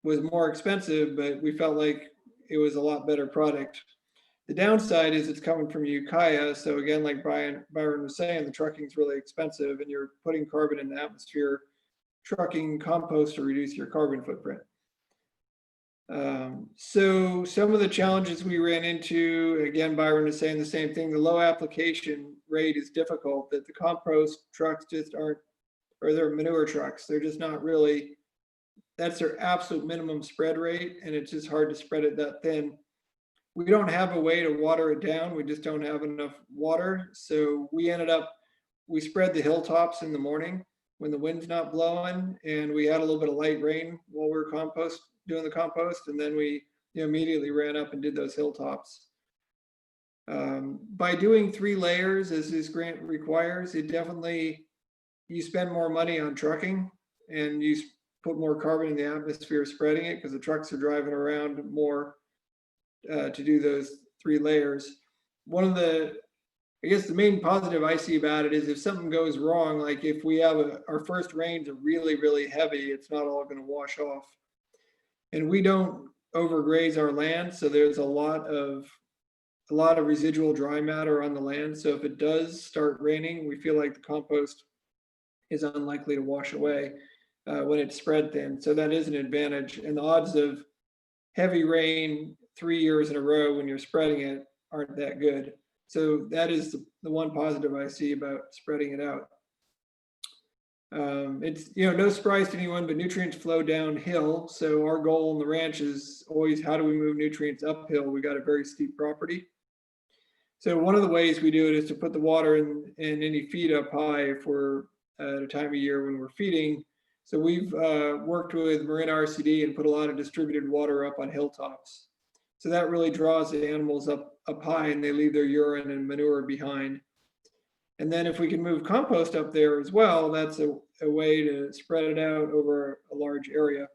was more expensive, but we felt like it was a lot better product. The downside is it's coming from Ukiah. So again, like Byron was saying, the trucking is really expensive and you're putting carbon in the atmosphere, trucking compost to reduce your carbon footprint. So some of the challenges we ran into, again, Byron is saying the same thing, the low application rate is difficult, that the compost trucks just aren't, or they're manure trucks, they're just not really, that's their absolute minimum spread rate, and it's just hard to spread it that thin. We don't have a way to water it down, we just don't have enough water, so we spread the hilltops in the morning when the wind's not blowing, and we had a little bit of light rain while we were doing the compost, and then we immediately ran up and did those hilltops. By doing 3 layers, as this grant requires, it definitely, you spend more money on trucking and you put more carbon in the atmosphere spreading it because the trucks are driving around more to do those 3 layers. One of the, I guess the main positive I see about it is if something goes wrong, like if we have our first rains are really, really heavy, it's not all going to wash off. And we don't overgraze our land, so there's a lot of residual dry matter on the land. So if it does start raining, we feel like the compost is unlikely to wash away when it's spread thin. So that is an advantage. And the odds of heavy rain 3 years in a row when you're spreading it aren't that good. So that is the one positive I see about spreading it out. It's, no surprise to anyone, but nutrients flow downhill. So our goal on the ranch is always, how do we move nutrients uphill? We got a very steep property. So one of the ways we do it is to put the water in any feed up high if we're at a time of year when we're feeding. So we've worked with Marin RCD and put a lot of distributed water up on hilltops. So that really draws the animals up high, and they leave their urine and manure behind. And then if we can move compost up there as well, that's a way to spread it out over a large area.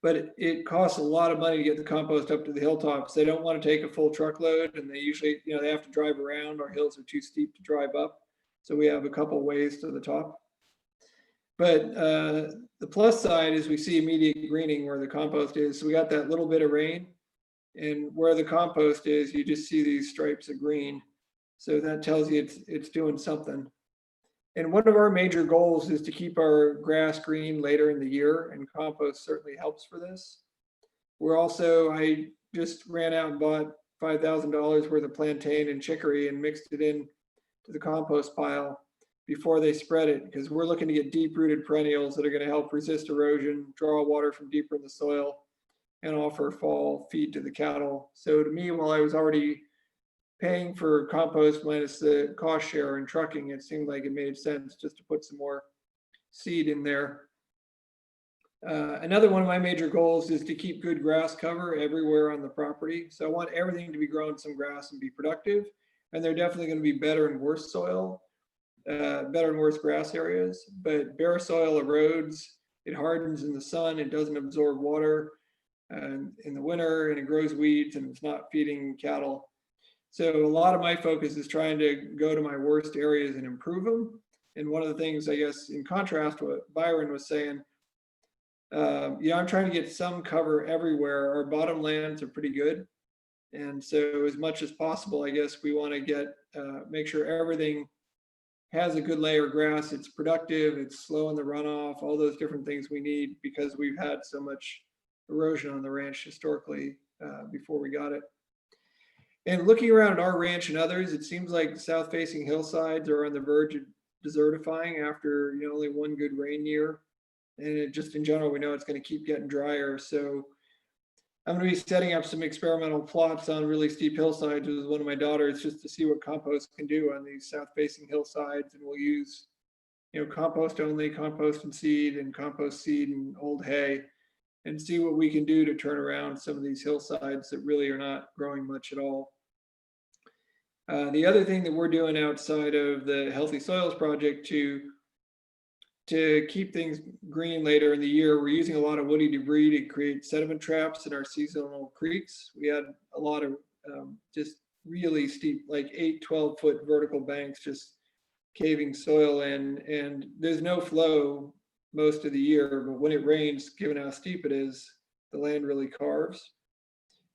But it costs a lot of money to get the compost up to the hilltops. They don't want to take a full truckload, and they usually, they have to drive around. Our hills are too steep to drive up. So we have a couple ways to the top. But the plus side is we see immediate greening where the compost is. So we got that little bit of rain, and where the compost is, you just see these stripes of green. So that tells you it's doing something. And one of our major goals is to keep our grass green later in the year, and compost certainly helps for this. I just ran out and bought $5,000 worth of plantain and chicory and mixed it in to the compost pile before they spread it, because we're looking to get deep-rooted perennials that are going to help resist erosion, draw water from deeper in the soil, and offer fall feed to the cattle. So to me, while I was already paying for compost minus the cost share and trucking, it seemed like it made sense just to put some more seed in there. Another one of my major goals is to keep good grass cover everywhere on the property. So I want everything to be growing some grass and be productive. And they're definitely going to be better and worse soil, better and worse grass areas. But bare soil erodes, it hardens in the sun, it doesn't absorb water in the winter, and it grows weeds, and it's not feeding cattle. So a lot of my focus is trying to go to my worst areas and improve them. And one of the things, I guess, in contrast to what Byron was saying, I'm trying to get some cover everywhere. Our bottom lands are pretty good. And so as much as possible, I guess we want to make sure everything has a good layer of grass. It's productive, it's slowing the runoff, all those different things we need, because we've had so much erosion on the ranch historically before we got it. And looking around at our ranch and others, it seems like south-facing hillsides are on the verge of desertifying after only one good rain year. And just in general, we know it's going to keep getting drier. So I'm going to be setting up some experimental plots on really steep hillsides with one of my daughters, just to see what compost can do on these south-facing hillsides. And we'll use, compost only, compost and compost seed and old hay, and see what we can do to turn around some of these hillsides that really are not growing much at all. The other thing that we're doing outside of the Healthy Soils Project to keep things green later in the year, we're using a lot of woody debris to create sediment traps in our seasonal creeks. We had a lot of just really steep, like 8-12 foot vertical banks, just caving soil in, and there's no flow most of the year, but when it rains, given how steep it is, the land really carves.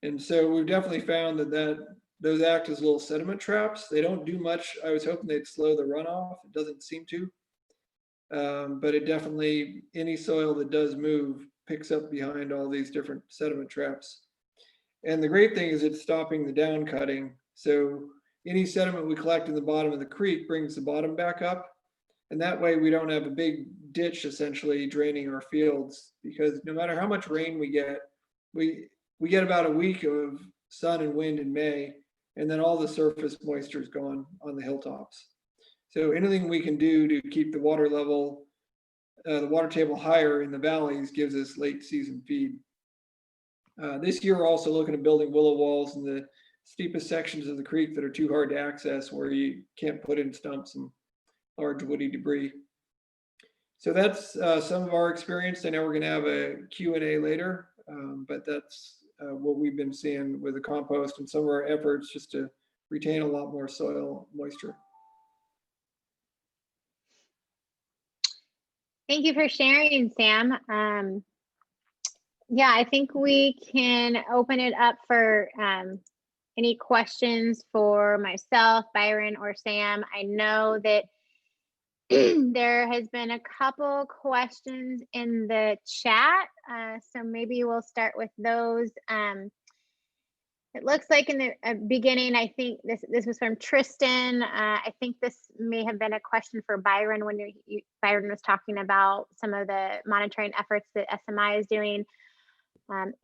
And so we've definitely found that those act as little sediment traps. They don't do much. I was hoping they'd slow the runoff. It doesn't seem to. But it definitely, any soil that does move picks up behind all these different sediment traps. And the great thing is it's stopping the down cutting. So any sediment we collect in the bottom of the creek brings the bottom back up. And that way we don't have a big ditch essentially draining our fields, because no matter how much rain we get about a week of sun and wind in May, and then all the surface moisture is gone on the hilltops. So anything we can do to keep the water level, the water table higher in the valleys gives us late season feed. This year we're also looking at building willow walls in the steepest sections of the creek that are too hard to access, where you can't put in stumps and large woody debris. So that's some of our experience. I know we're going to have a Q&A later, but that's what we've been seeing with the compost and some of our efforts just to retain a lot more soil moisture. Thank you for sharing, Sam. Yeah, I think we can open it up for any questions for myself, Byron, or Sam. I know that there has been a couple questions in the chat, so maybe we'll start with those. It looks like in the beginning, I think this was from Tristan. I think this may have been a question for Byron when Byron was talking about some of the monitoring efforts that SMI is doing.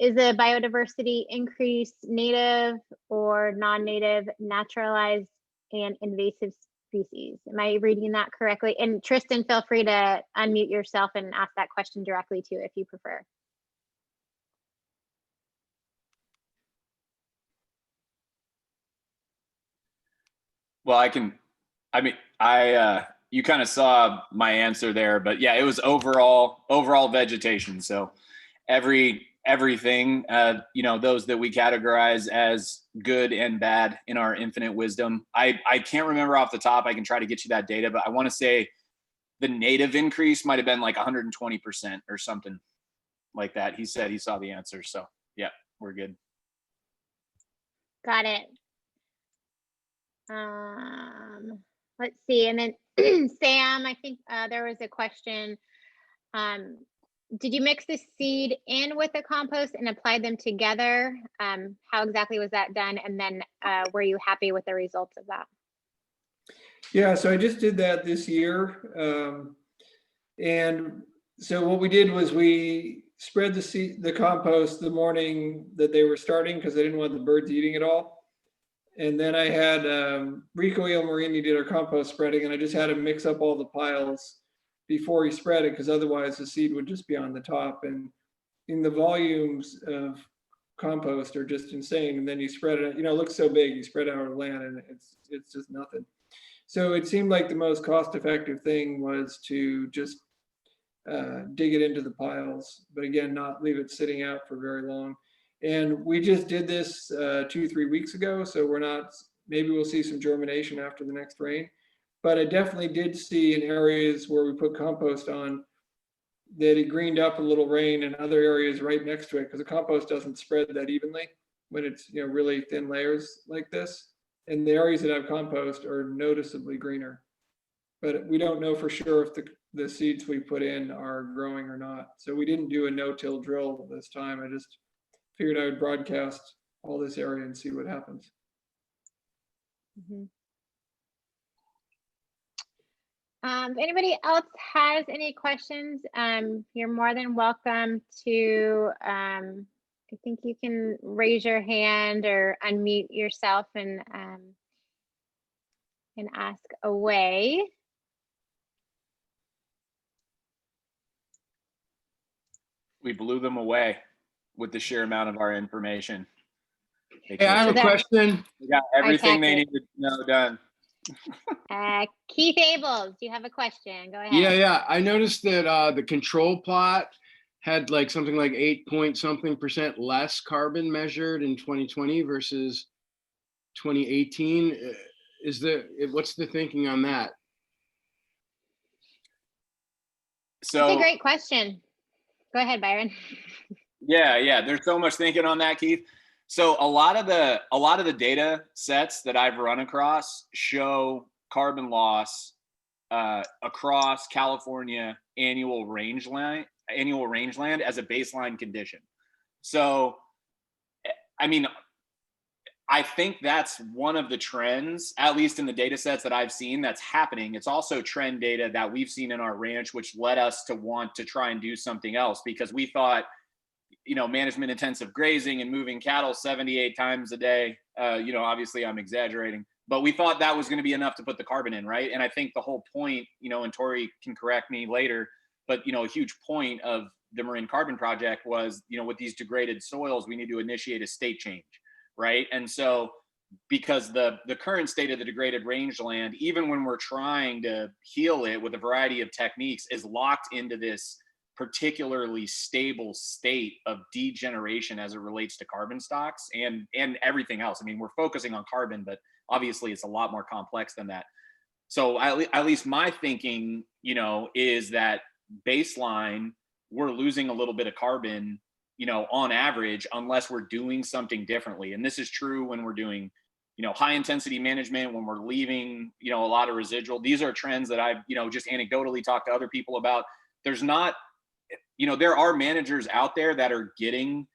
Is the biodiversity increase native or non-native, naturalized, and invasive species? Am I reading that correctly? And Tristan, feel free to unmute yourself and ask that question directly too, if you prefer. Well, you kind of saw my answer there, but yeah, it was overall vegetation. So everything, those that we categorize as good and bad in our infinite wisdom. I can't remember off the top. I can try to get you that data, but I want to say the native increase might've been like 120% or something like that. He said he saw the answer. So yeah, we're good. Got it. Let's see, and then Sam, I think there was a question. Did you mix the seed in with the compost and apply them together? How exactly was that done? And then were you happy with the results of that? Yeah, so I just did that this year. And so what we did was we spread the compost the morning that they were starting because I didn't want the birds eating it all. And then I had Rico Marini did our compost spreading, and I just had him mix up all the piles before he spread it, because otherwise the seed would just be on the top. And in the volumes of compost are just insane. And then you spread it, it looks so big, you spread it out of land and it's just nothing. So it seemed like the most cost-effective thing was to just dig it into the piles, but again, not leave it sitting out for very long. And we just did this 2-3 weeks ago, so maybe we'll see some germination after the next rain. But I definitely did see in areas where we put compost on that it greened up a little rain, and other areas right next to it, because the compost doesn't spread that evenly when it's really thin layers like this. And the areas that have compost are noticeably greener. But we don't know for sure if the seeds we put in are growing or not. So we didn't do a no-till drill this time. I just figured I would broadcast all this area and see what happens. Mm-hmm. If anybody else has any questions, you're more than welcome to, I think you can raise your hand or unmute yourself and ask away. We blew them away with the sheer amount of our information. Hey, I have a question. We got everything they needed to know done. Keith Abels, do you have a question? Go ahead. Yeah. I noticed that the control plot had like something like 8-point-something% less carbon measured in 2020 versus 2018. What's the thinking on that? So it's a great question. Go ahead, Byron. Yeah. There's so much thinking on that, Keith. So a lot of the data sets that I've run across show carbon loss across California annual rangeland as a baseline condition. So, I mean, I think that's one of the trends, at least in the data sets that I've seen, that's happening. It's also trend data that we've seen in our ranch, which led us to want to try and do something else, because we thought, management intensive grazing and moving cattle 78 times a day, obviously I'm exaggerating, but we thought that was going to be enough to put the carbon in, right? And I think the whole point, and Tori can correct me later, but, a huge point of the Marin Carbon Project was, with these degraded soils, we need to initiate a state change, right? And so because the current state of the degraded rangeland, even when we're trying to heal it with a variety of techniques, is locked into this particularly stable state of degeneration as it relates to carbon stocks and everything else. I mean, we're focusing on carbon, but obviously it's a lot more complex than that. So at least my thinking, is that baseline, we're losing a little bit of carbon, on average, unless we're doing something differently. And this is true when we're doing high intensity management, when we're leaving, a lot of residual. These are trends that I've, just anecdotally talked to other people about. There's not, there are managers out there that are getting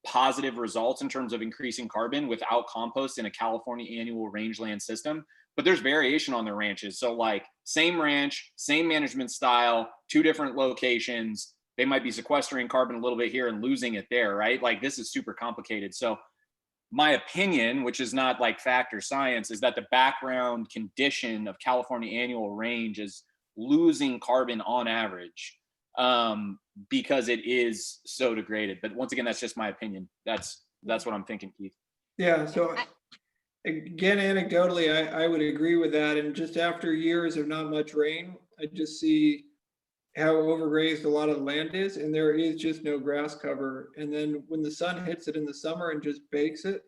positive results in terms of increasing carbon without compost in a California annual rangeland system, but there's variation on their ranches. So like same ranch, same management style, 2 different locations, they might be sequestering carbon a little bit here and losing it there, right? Like this is super complicated. So my opinion, which is not like fact or science, is that the background condition of California annual range is losing carbon on average, because it is so degraded. But once again, that's just my opinion. That's what I'm thinking, Keith. Yeah, so again, anecdotally, I would agree with that. And just after years of not much rain, I just see how overgrazed a lot of the land is, and there is just no grass cover. And then when the sun hits it in the summer and just bakes it,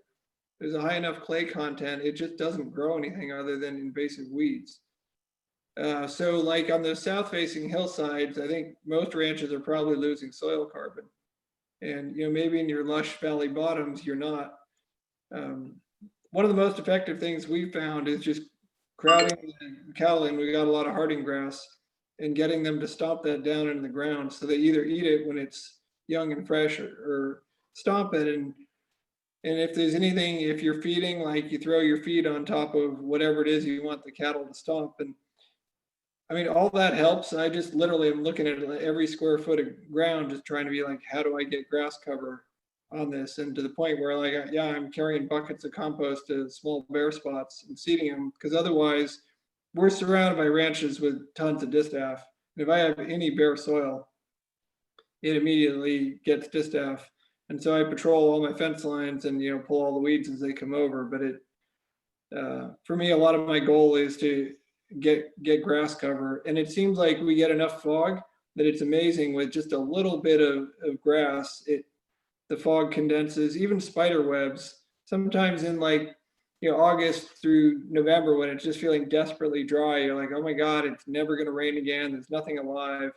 there's a high enough clay content, it just doesn't grow anything other than invasive weeds. So like on the south facing hillsides, I think most ranches are probably losing soil carbon. And maybe in your lush valley bottoms, you're not. One of the most effective things we found is just crowding the cattle in. We got a lot of harding grass, and getting them to stomp that down in the ground, so they either eat it when it's young and fresh, or stomp it. And if there's anything, if you're feeding, like you throw your feed on top of whatever it is you want the cattle to stomp. And I mean, all that helps. I just literally am looking at every square foot of ground, just trying to be like, how do I get grass cover on this? And to the point where like, yeah, I'm carrying buckets of compost to small bare spots and seeding them, because otherwise we're surrounded by ranches with tons of distaff. And if I have any bare soil, it immediately gets distaff. And so I patrol all my fence lines and, pull all the weeds as they come over. But for me, a lot of my goal is to get grass cover. And it seems like we get enough fog that it's amazing. With just a little bit of grass, the fog condenses. Even spider webs, sometimes in like, August through November, when it's just feeling desperately dry, you're like, oh my God, it's never going to rain again. There's nothing alive.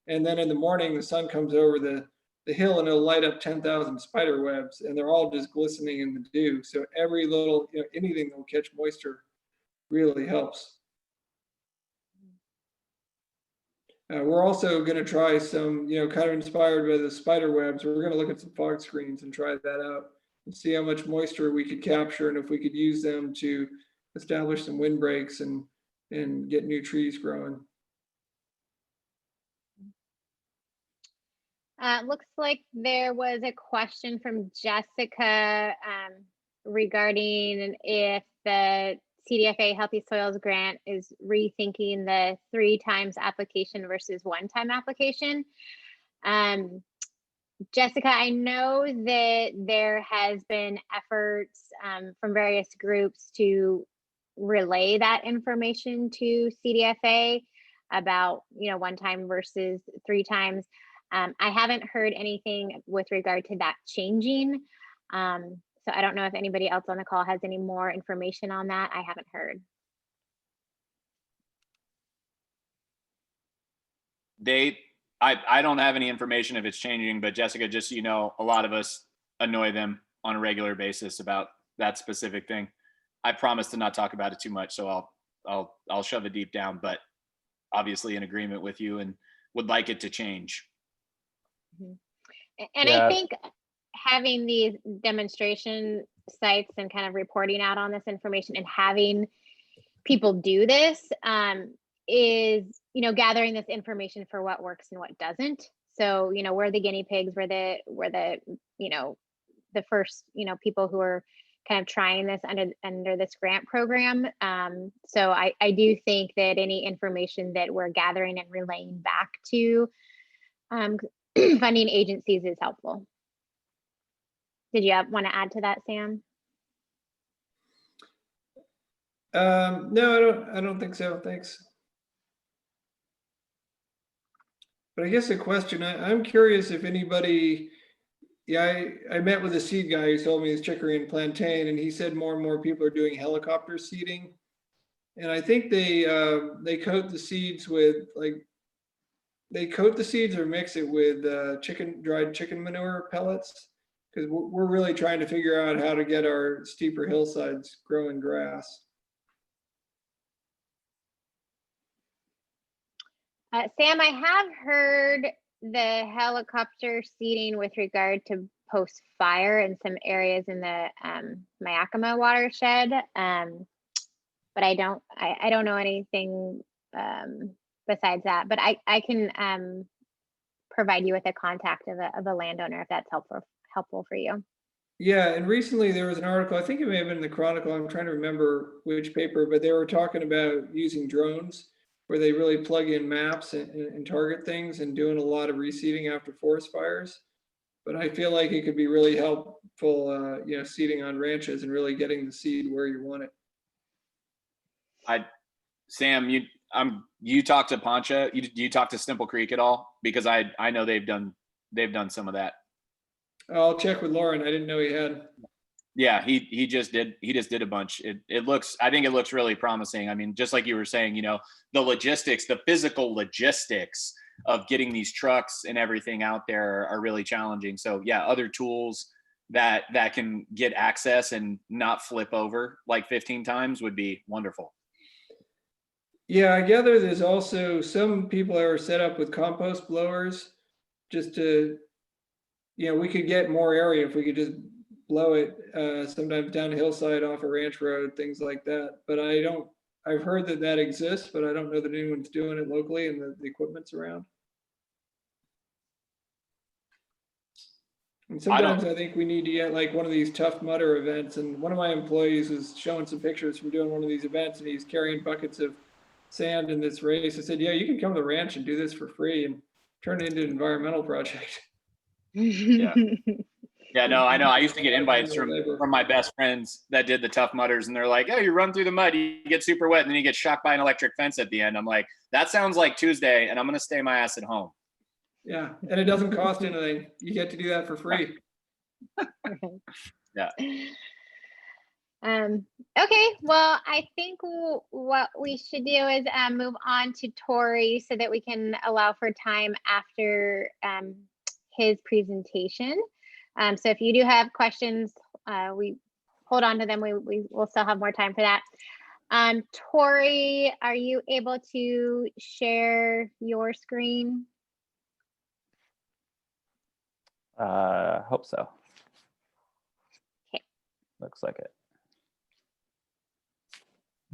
And then in the morning, the sun comes over the hill and it'll light up 10,000 spider webs, and they're all just glistening in the dew. So every little, anything that will catch moisture really helps. We're also going to try some, kind of inspired by the spider webs. We're going to look at some fog screens and try that out and see how much moisture we could capture, and if we could use them to establish some windbreaks and get new trees growing. Looks like there was a question from Jessica regarding if the CDFA Healthy Soils grant is rethinking the 3 times application versus 1-time application. Jessica, I know that there has been efforts from various groups to relay that information to CDFA about 1 time versus 3 times. I haven't heard anything with regard to that changing. So I don't know if anybody else on the call has any more information on that. I haven't heard. I don't have any information if it's changing, but Jessica, just so you know, a lot of us annoy them on a regular basis about that specific thing. I promise to not talk about it too much, so I'll shove it deep down, but obviously in agreement with you and would like it to change. And I think having these demonstration sites and kind of reporting out on this information and having people do this is, gathering this information for what works and what doesn't. So, we're the guinea pigs, we're the the first, people who are kind of trying this under this grant program. So I do think that any information that we're gathering and relaying back to funding agencies is helpful. Did you want to add to that, Sam? No, I don't think so. Thanks. But I guess a question, I'm curious if anybody, I met with a seed guy who told me his chicory and plantain, and he said more and more people are doing helicopter seeding. And I think they coat the seeds with they coat the seeds or mix it with dried chicken manure pellets. because we're really trying to figure out how to get our steeper hillsides growing grass. Sam, I have heard the helicopter seeding with regard to post fire in some areas in the Yakima watershed, but I don't know anything besides that. But I can provide you with a contact of a landowner if that's helpful for you. Yeah, and recently there was an article, I think it may have been in the Chronicle, I'm trying to remember which paper, but they were talking about using drones where they really plug in maps and target things and doing a lot of reseeding after forest fires. But I feel like it could be really helpful, seeding on ranches and really getting the seed where you want it. Sam, you talk to Poncha. You talk to Stimple Creek at all? Because I know they've done some of that. I'll check with Lauren. I didn't know he had. Yeah, he just did a bunch. I think it looks really promising. I mean, just like you were saying, the logistics, the physical logistics of getting these trucks and everything out there are really challenging. So yeah, other tools that can get access and not flip over like 15 times would be wonderful. Yeah, I gather there's also some people that are set up with compost blowers just to, we could get more area if we could just blow it sometimes down a hillside off a ranch road, things like that. But I've heard that exists, but I don't know that anyone's doing it locally and the equipment's around. And sometimes I think we need to get like one of these Tough Mudder events. And one of my employees was showing some pictures from doing one of these events, and he's carrying buckets of sand in this race. I said, yeah, you can come to the ranch and do this for free and turn it into an environmental project. Yeah. Yeah, no, I know. I used to get invites from my best friends that did the Tough Mudders, and they're like, "Oh, you run through the mud, you get super wet, and then you get shocked by an electric fence at the end." I'm like, that sounds like Tuesday, and I'm gonna stay my ass at home. Yeah, and it doesn't cost anything. You get to do that for free. Yeah. Okay, well, I think what we should do is move on to Tori so that we can allow for time after his presentation. So if you do have questions, we hold on to them. We will still have more time for that. Tori, are you able to share your screen? Hope so. Okay. Looks like it.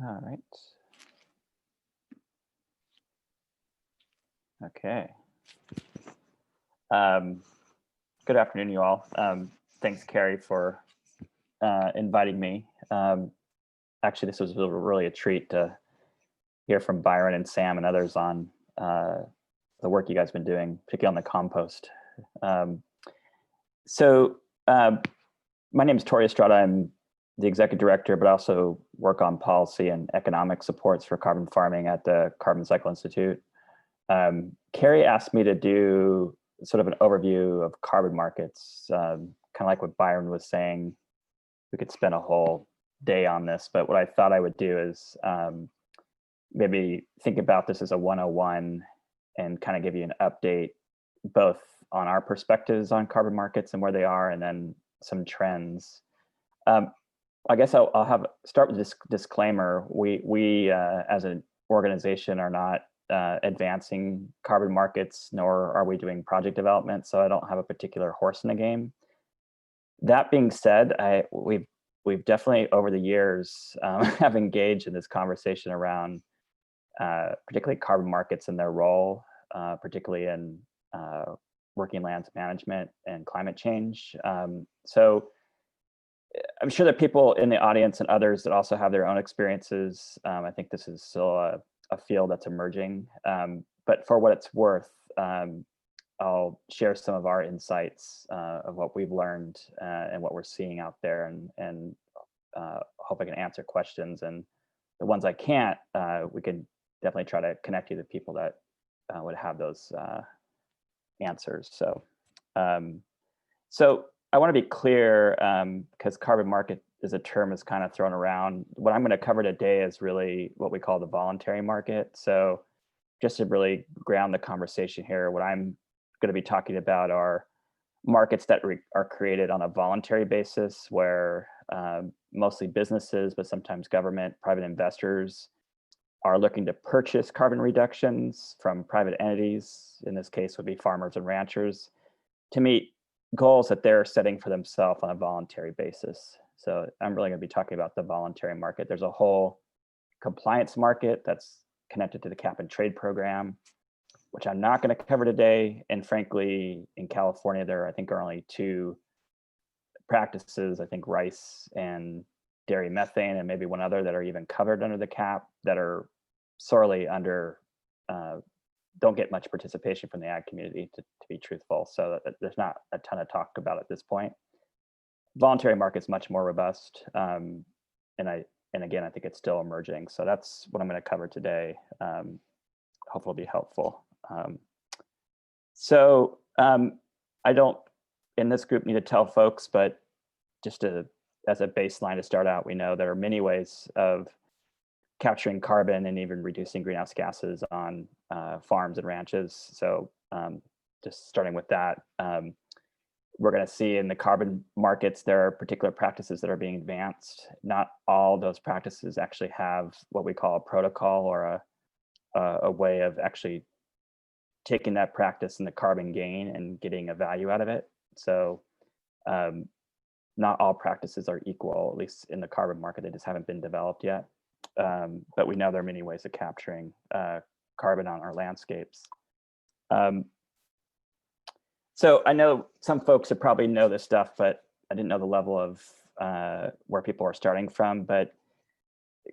All right. Okay. Good afternoon, you all. Thanks, Carrie, for inviting me. Actually, this was really a treat to hear from Byron and Sam and others on the work you guys have been doing, particularly on the compost. My name is Tori Estrada. I'm the executive director, but also work on policy and economic supports for carbon farming at the Carbon Cycle Institute. Carrie asked me to do sort of an overview of carbon markets, kind of like what Byron was saying. We could spend a whole day on this, but what I thought I would do is maybe think about this as a 101 and kind of give you an update, both on our perspectives on carbon markets and where they are, and then some trends. I guess I'll start with this disclaimer. We as an organization are not advancing carbon markets, nor are we doing project development, so I don't have a particular horse in the game. That being said, we've definitely over the years have engaged in this conversation around particularly carbon markets and their role, particularly in working lands management and climate change. So I'm sure that people in the audience and others that also have their own experiences. I think this is still a field that's emerging, but for what it's worth, I'll share some of our insights of what we've learned and what we're seeing out there, and hope I can answer questions. And the ones I can't, we can definitely try to connect you to people that would have those answers. So I want to be clear, because carbon market is a term that's kind of thrown around. What I'm going to cover today is really what we call the voluntary market. So just to really ground the conversation here, what I'm going to be talking about are markets that are created on a voluntary basis where mostly businesses, but sometimes government, private investors are looking to purchase carbon reductions from private entities, in this case would be farmers and ranchers, to meet goals that they're setting for themselves on a voluntary basis. So I'm really going to be talking about the voluntary market. There's a whole compliance market that's connected to the cap and trade program, which I'm not going to cover today. And frankly, in California, there I think are only two practices, I think rice and dairy methane, and maybe one other that are even covered under the cap that are sorely under, don't get much participation from the ag community, to be truthful. So there's not a ton of talk about at this point. Voluntary market's much more robust. And again, I think it's still emerging. So that's what I'm going to cover today. Hopefully it'll be helpful. I don't, in this group, need to tell folks, but just as a baseline to start out, we know there are many ways of capturing carbon and even reducing greenhouse gases on farms and ranches. So just starting with that, we're going to see in the carbon markets, there are particular practices that are being advanced. Not all those practices actually have what we call a protocol or a way of actually taking that practice and the carbon gain and getting a value out of it. So not all practices are equal, at least in the carbon market. They just haven't been developed yet. But we know there are many ways of capturing carbon on our landscapes. So I know some folks that probably know this stuff, but I didn't know the level of where people are starting from. But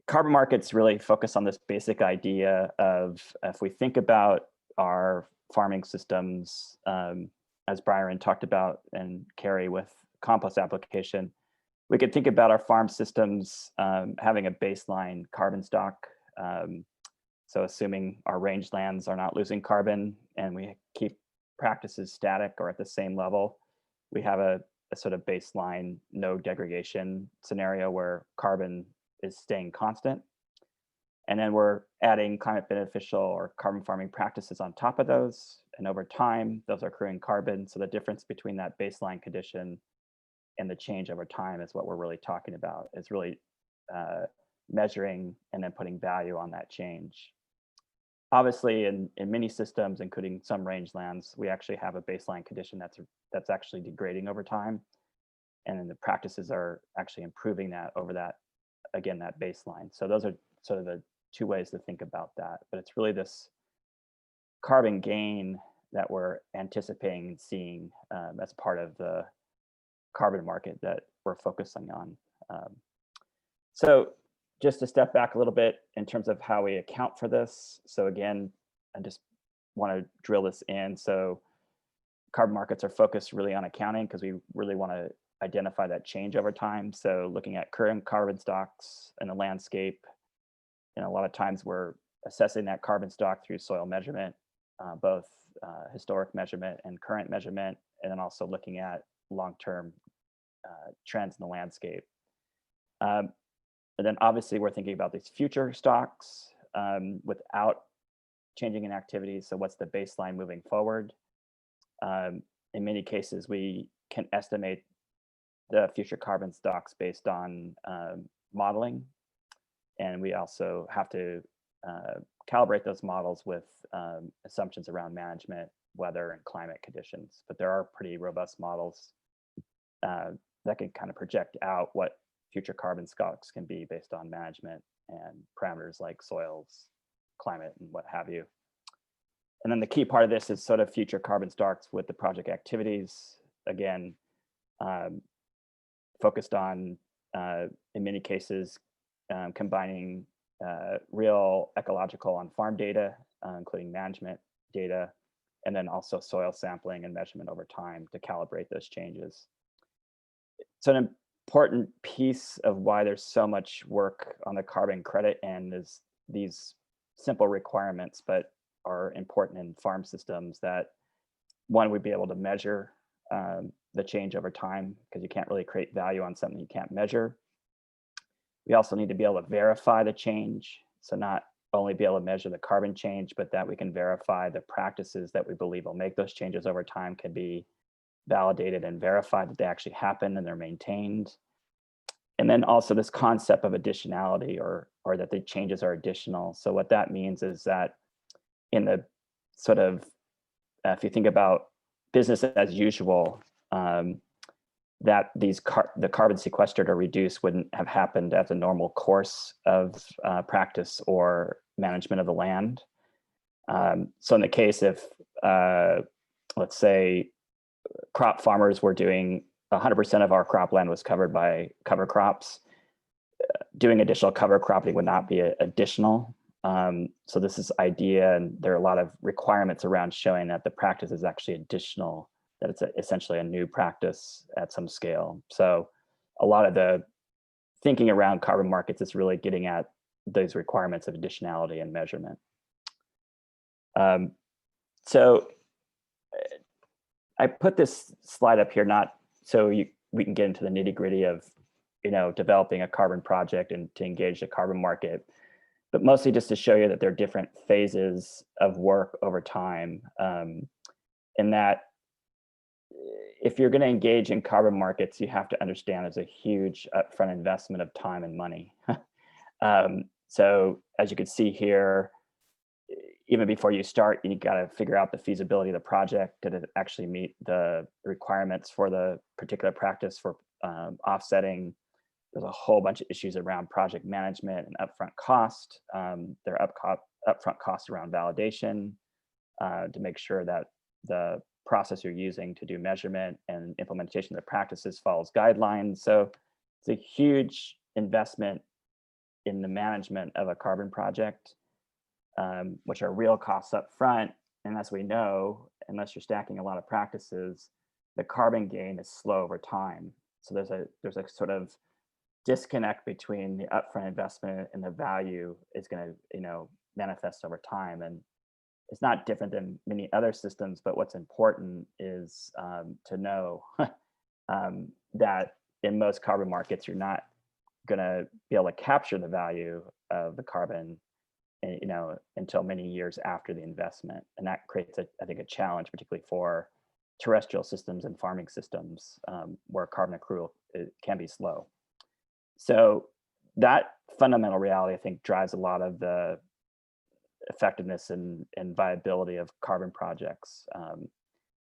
carbon markets really focus on this basic idea of, if we think about our farming systems, as Byron talked about and Carrie with compost application, we could think about our farm systems having a baseline carbon stock. So assuming our rangelands are not losing carbon and we keep practices static or at the same level, we have a sort of baseline no degradation scenario where carbon is staying constant. And then we're adding climate beneficial or carbon farming practices on top of those. And over time, those are accruing carbon. So the difference between that baseline condition and the change over time is what we're really talking about, is really measuring and then putting value on that change. Obviously, in many systems, including some rangelands, we actually have a baseline condition that's actually degrading over time. And then the practices are actually improving that over that, again, that baseline. So those are sort of the two ways to think about that. But it's really this carbon gain that we're anticipating and seeing as part of the carbon market that we're focusing on. So just to step back a little bit in terms of how we account for this. So again, I just want to drill this in. So carbon markets are focused really on accounting because we really want to identify that change over time. So looking at current carbon stocks in the landscape, and a lot of times we're assessing that carbon stock through soil measurement, both historic measurement and current measurement, and then also looking at long-term trends in the landscape. And then obviously we're thinking about these future stocks without changing in activities. So what's the baseline moving forward? In many cases, we can estimate the future carbon stocks based on modeling. And we also have to calibrate those models with assumptions around management, weather, and climate conditions. But there are pretty robust models that can kind of project out what future carbon stocks can be based on management and parameters like soils, climate, and what have you. And then the key part of this is sort of future carbon stocks with the project activities. Again, focused on, in many cases, combining real ecological on-farm data, including management data, and then also soil sampling and measurement over time to calibrate those changes. So an important piece of why there's so much work on the carbon credit end is these simple requirements, but are important in farm systems that, one, we'd be able to measure the change over time, because you can't really create value on something you can't measure. We also need to be able to verify the change. So not only be able to measure the carbon change, but that we can verify the practices that we believe will make those changes over time can be validated and verified that they actually happen and they're maintained. And then also this concept of additionality, or that the changes are additional. So what that means is that in the sort of, if you think about business as usual, that the carbon sequestered or reduced wouldn't have happened as a normal course of practice or management of the land. So in the case if, let's say, crop farmers were doing 100% of our cropland was covered by cover crops, doing additional cover cropping would not be additional. So this is idea, and there are a lot of requirements around showing that the practice is actually additional, that it's essentially a new practice at some scale. So a lot of the thinking around carbon markets is really getting at those requirements of additionality and measurement. So I put this slide up here not so we can get into the nitty gritty of, developing a carbon project and to engage the carbon market, but mostly just to show you that there are different phases of work over time, and that if you're going to engage in carbon markets, you have to understand there's a huge upfront investment of time and money. So as you can see here, even before you start, you got to figure out the feasibility of the project. Did it actually meet the requirements for the particular practice for offsetting? There's a whole bunch of issues around project management and upfront cost. There are upfront costs around validation to make sure that the process you're using to do measurement and implementation of the practices follows guidelines. So it's a huge investment in the management of a carbon project, which are real costs up front. And as we know, unless you're stacking a lot of practices, the carbon gain is slow over time. So there's a sort of disconnect between the upfront investment and the value is going to, manifest over time. And it's not different than many other systems, but what's important is to know that in most carbon markets, you're not going to be able to capture the value of the carbon, until many years after the investment. And that creates, I think, a challenge, particularly for terrestrial systems and farming systems where carbon accrual can be slow. So that fundamental reality, I think, drives a lot of the effectiveness and viability of carbon projects.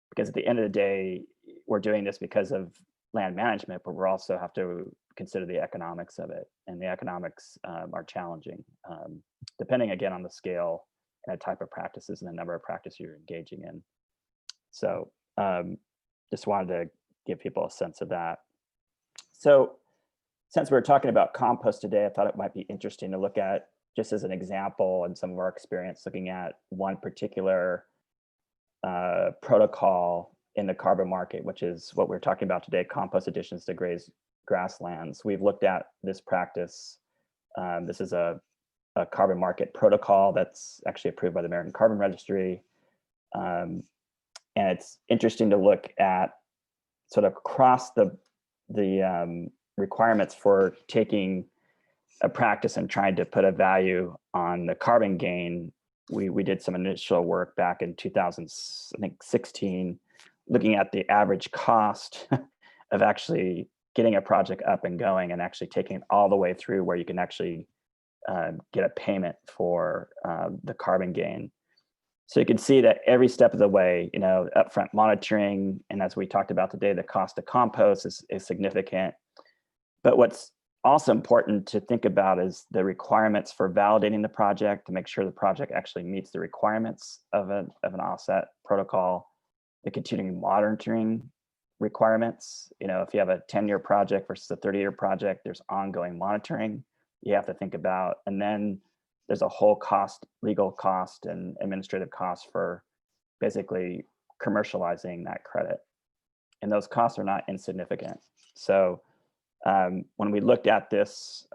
Because at the end of the day, we're doing this because of land management, but we also have to consider the economics of it. And the economics are challenging, depending, again, on the scale and the type of practices and the number of practices you're engaging in. So just wanted to give people a sense of that. So since we're talking about compost today, I thought it might be interesting to look at, just as an example and some of our experience, looking at one particular protocol in the carbon market, which is what we're talking about today, compost additions to grazed grasslands. We've looked at this practice. This is a carbon market protocol that's actually approved by the American Carbon Registry. And it's interesting to look at sort of across the requirements for taking a practice and trying to put a value on the carbon gain. We did some initial work back in 2016, looking at the average cost of actually getting a project up and going and actually taking it all the way through where you can actually get a payment for the carbon gain. So you can see that every step of the way, upfront monitoring, and as we talked about today, the cost of compost is significant. But what's also important to think about is the requirements for validating the project to make sure the project actually meets the requirements of an offset protocol, the continuing monitoring requirements. If you have a 10-year project versus a 30-year project, there's ongoing monitoring you have to think about. And then there's a whole cost, legal cost and administrative cost for basically commercializing that credit. And those costs are not insignificant. So when we looked at this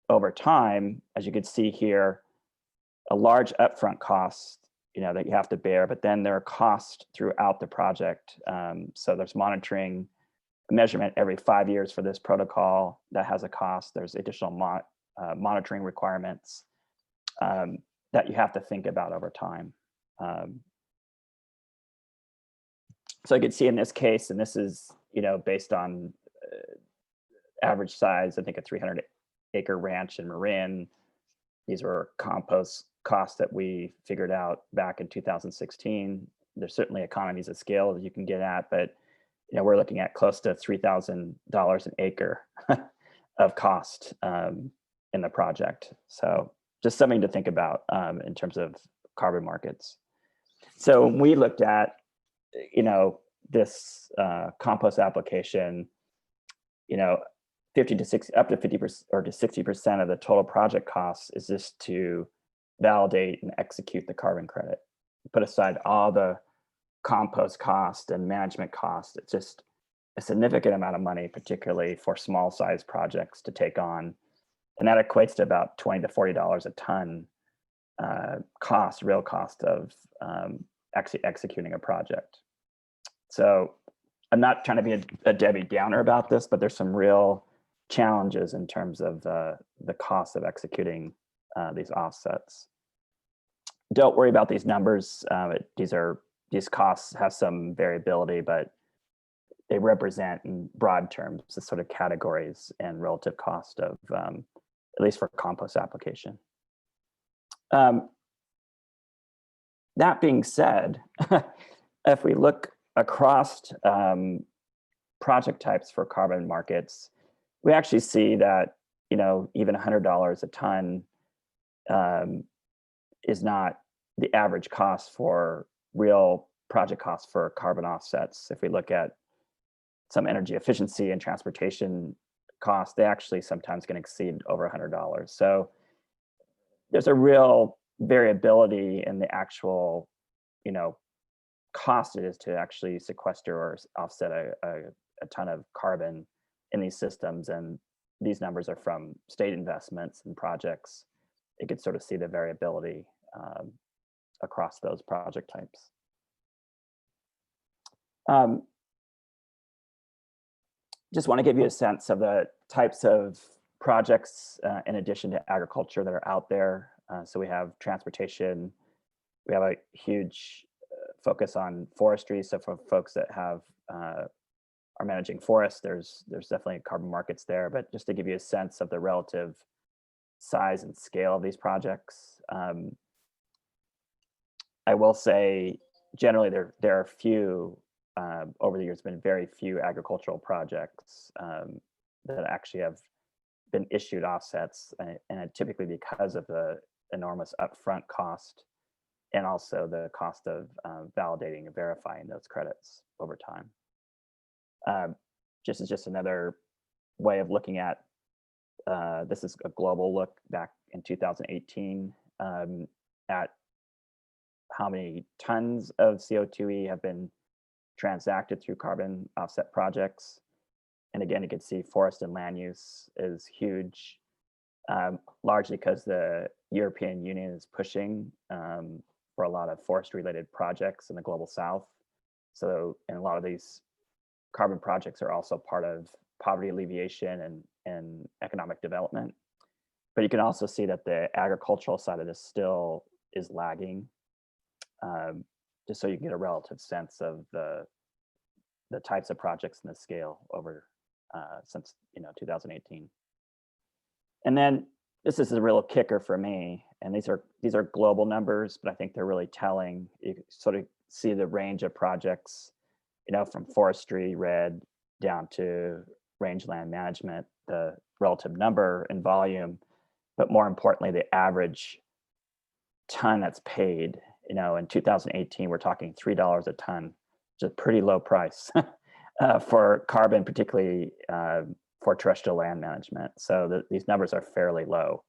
over time, as you can see here, a large upfront cost, that you have to bear, but then there are costs throughout the project. So there's monitoring, measurement every 5 years for this protocol that has a cost. There's additional monitoring requirements that you have to think about over time. So you can see in this case, and this is, based on average size, I think a 300-acre ranch in Marin. These were compost costs that we figured out back in 2016. There's certainly economies of scale that you can get at, but we're looking at close to $3,000 an acre of cost in the project. So just something to think about in terms of carbon markets. So when we looked at, this compost application, 50 to 60, up to 50% or to 60% of the total project costs is just to validate and execute the carbon credit. Put aside all the compost cost and management cost. It's just a significant amount of money, particularly for small size projects to take on. And that equates to about $20 to $40 a ton real cost of actually executing a project. So I'm not trying to be a Debbie Downer about this, but there's some real challenges in terms of the cost of executing these offsets. Don't worry about these numbers. These costs have some variability, but they represent in broad terms the sort of categories and relative cost of, at least for compost application. That being said, if we look across project types for carbon markets, we actually see that, even $100 a ton is not the average cost for real project costs for carbon offsets. If we look at some energy efficiency and transportation costs, they actually sometimes can exceed over $100. So there's a real variability in the actual, cost it is to actually sequester or offset a ton of carbon in these systems. And these numbers are from state investments and projects. You could sort of see the variability across those project types. Just want to give you a sense of the types of projects in addition to agriculture that are out there. So we have transportation. We have a huge focus on forestry. So for folks that have are managing forests, there's definitely carbon markets there. But just to give you a sense of the relative size and scale of these projects, I will say generally there are few over the years been very few agricultural projects that actually have been issued offsets, and typically because of the enormous upfront cost and also the cost of validating and verifying those credits over time. Just another way of looking at this is a global look back in 2018 at how many tons of CO2e have been transacted through carbon offset projects. And again, you can see forest and land use is huge, largely because the European Union is pushing for a lot of forest-related projects in the global south. So, and a lot of these carbon projects are also part of poverty alleviation and economic development. But you can also see that the agricultural side of this still is lagging, just so you can get a relative sense of the types of projects and the scale over since 2018. And then this is a real kicker for me, and these are global numbers, but I think they're really telling. You sort of see the range of projects, from forestry, red, down to rangeland management, the relative number and volume, but more importantly, the average ton that's paid. In 2018, we're talking $3 a ton, which is a pretty low price for carbon, particularly for terrestrial land management. So these numbers are fairly low.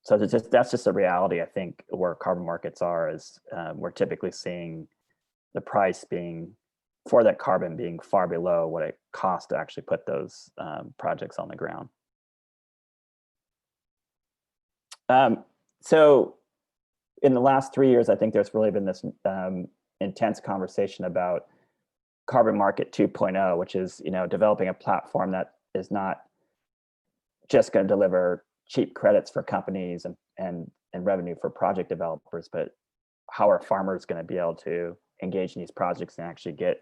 So that's just a reality, I think, where carbon markets are, is we're typically seeing the price for that carbon being far below what it costs to actually put those projects on the ground. So in the last 3 years, I think there's really been this intense conversation about Carbon Market 2.0, which is developing a platform that is not just going to deliver cheap credits for companies and revenue for project developers, but how are farmers going to be able to engage in these projects and actually get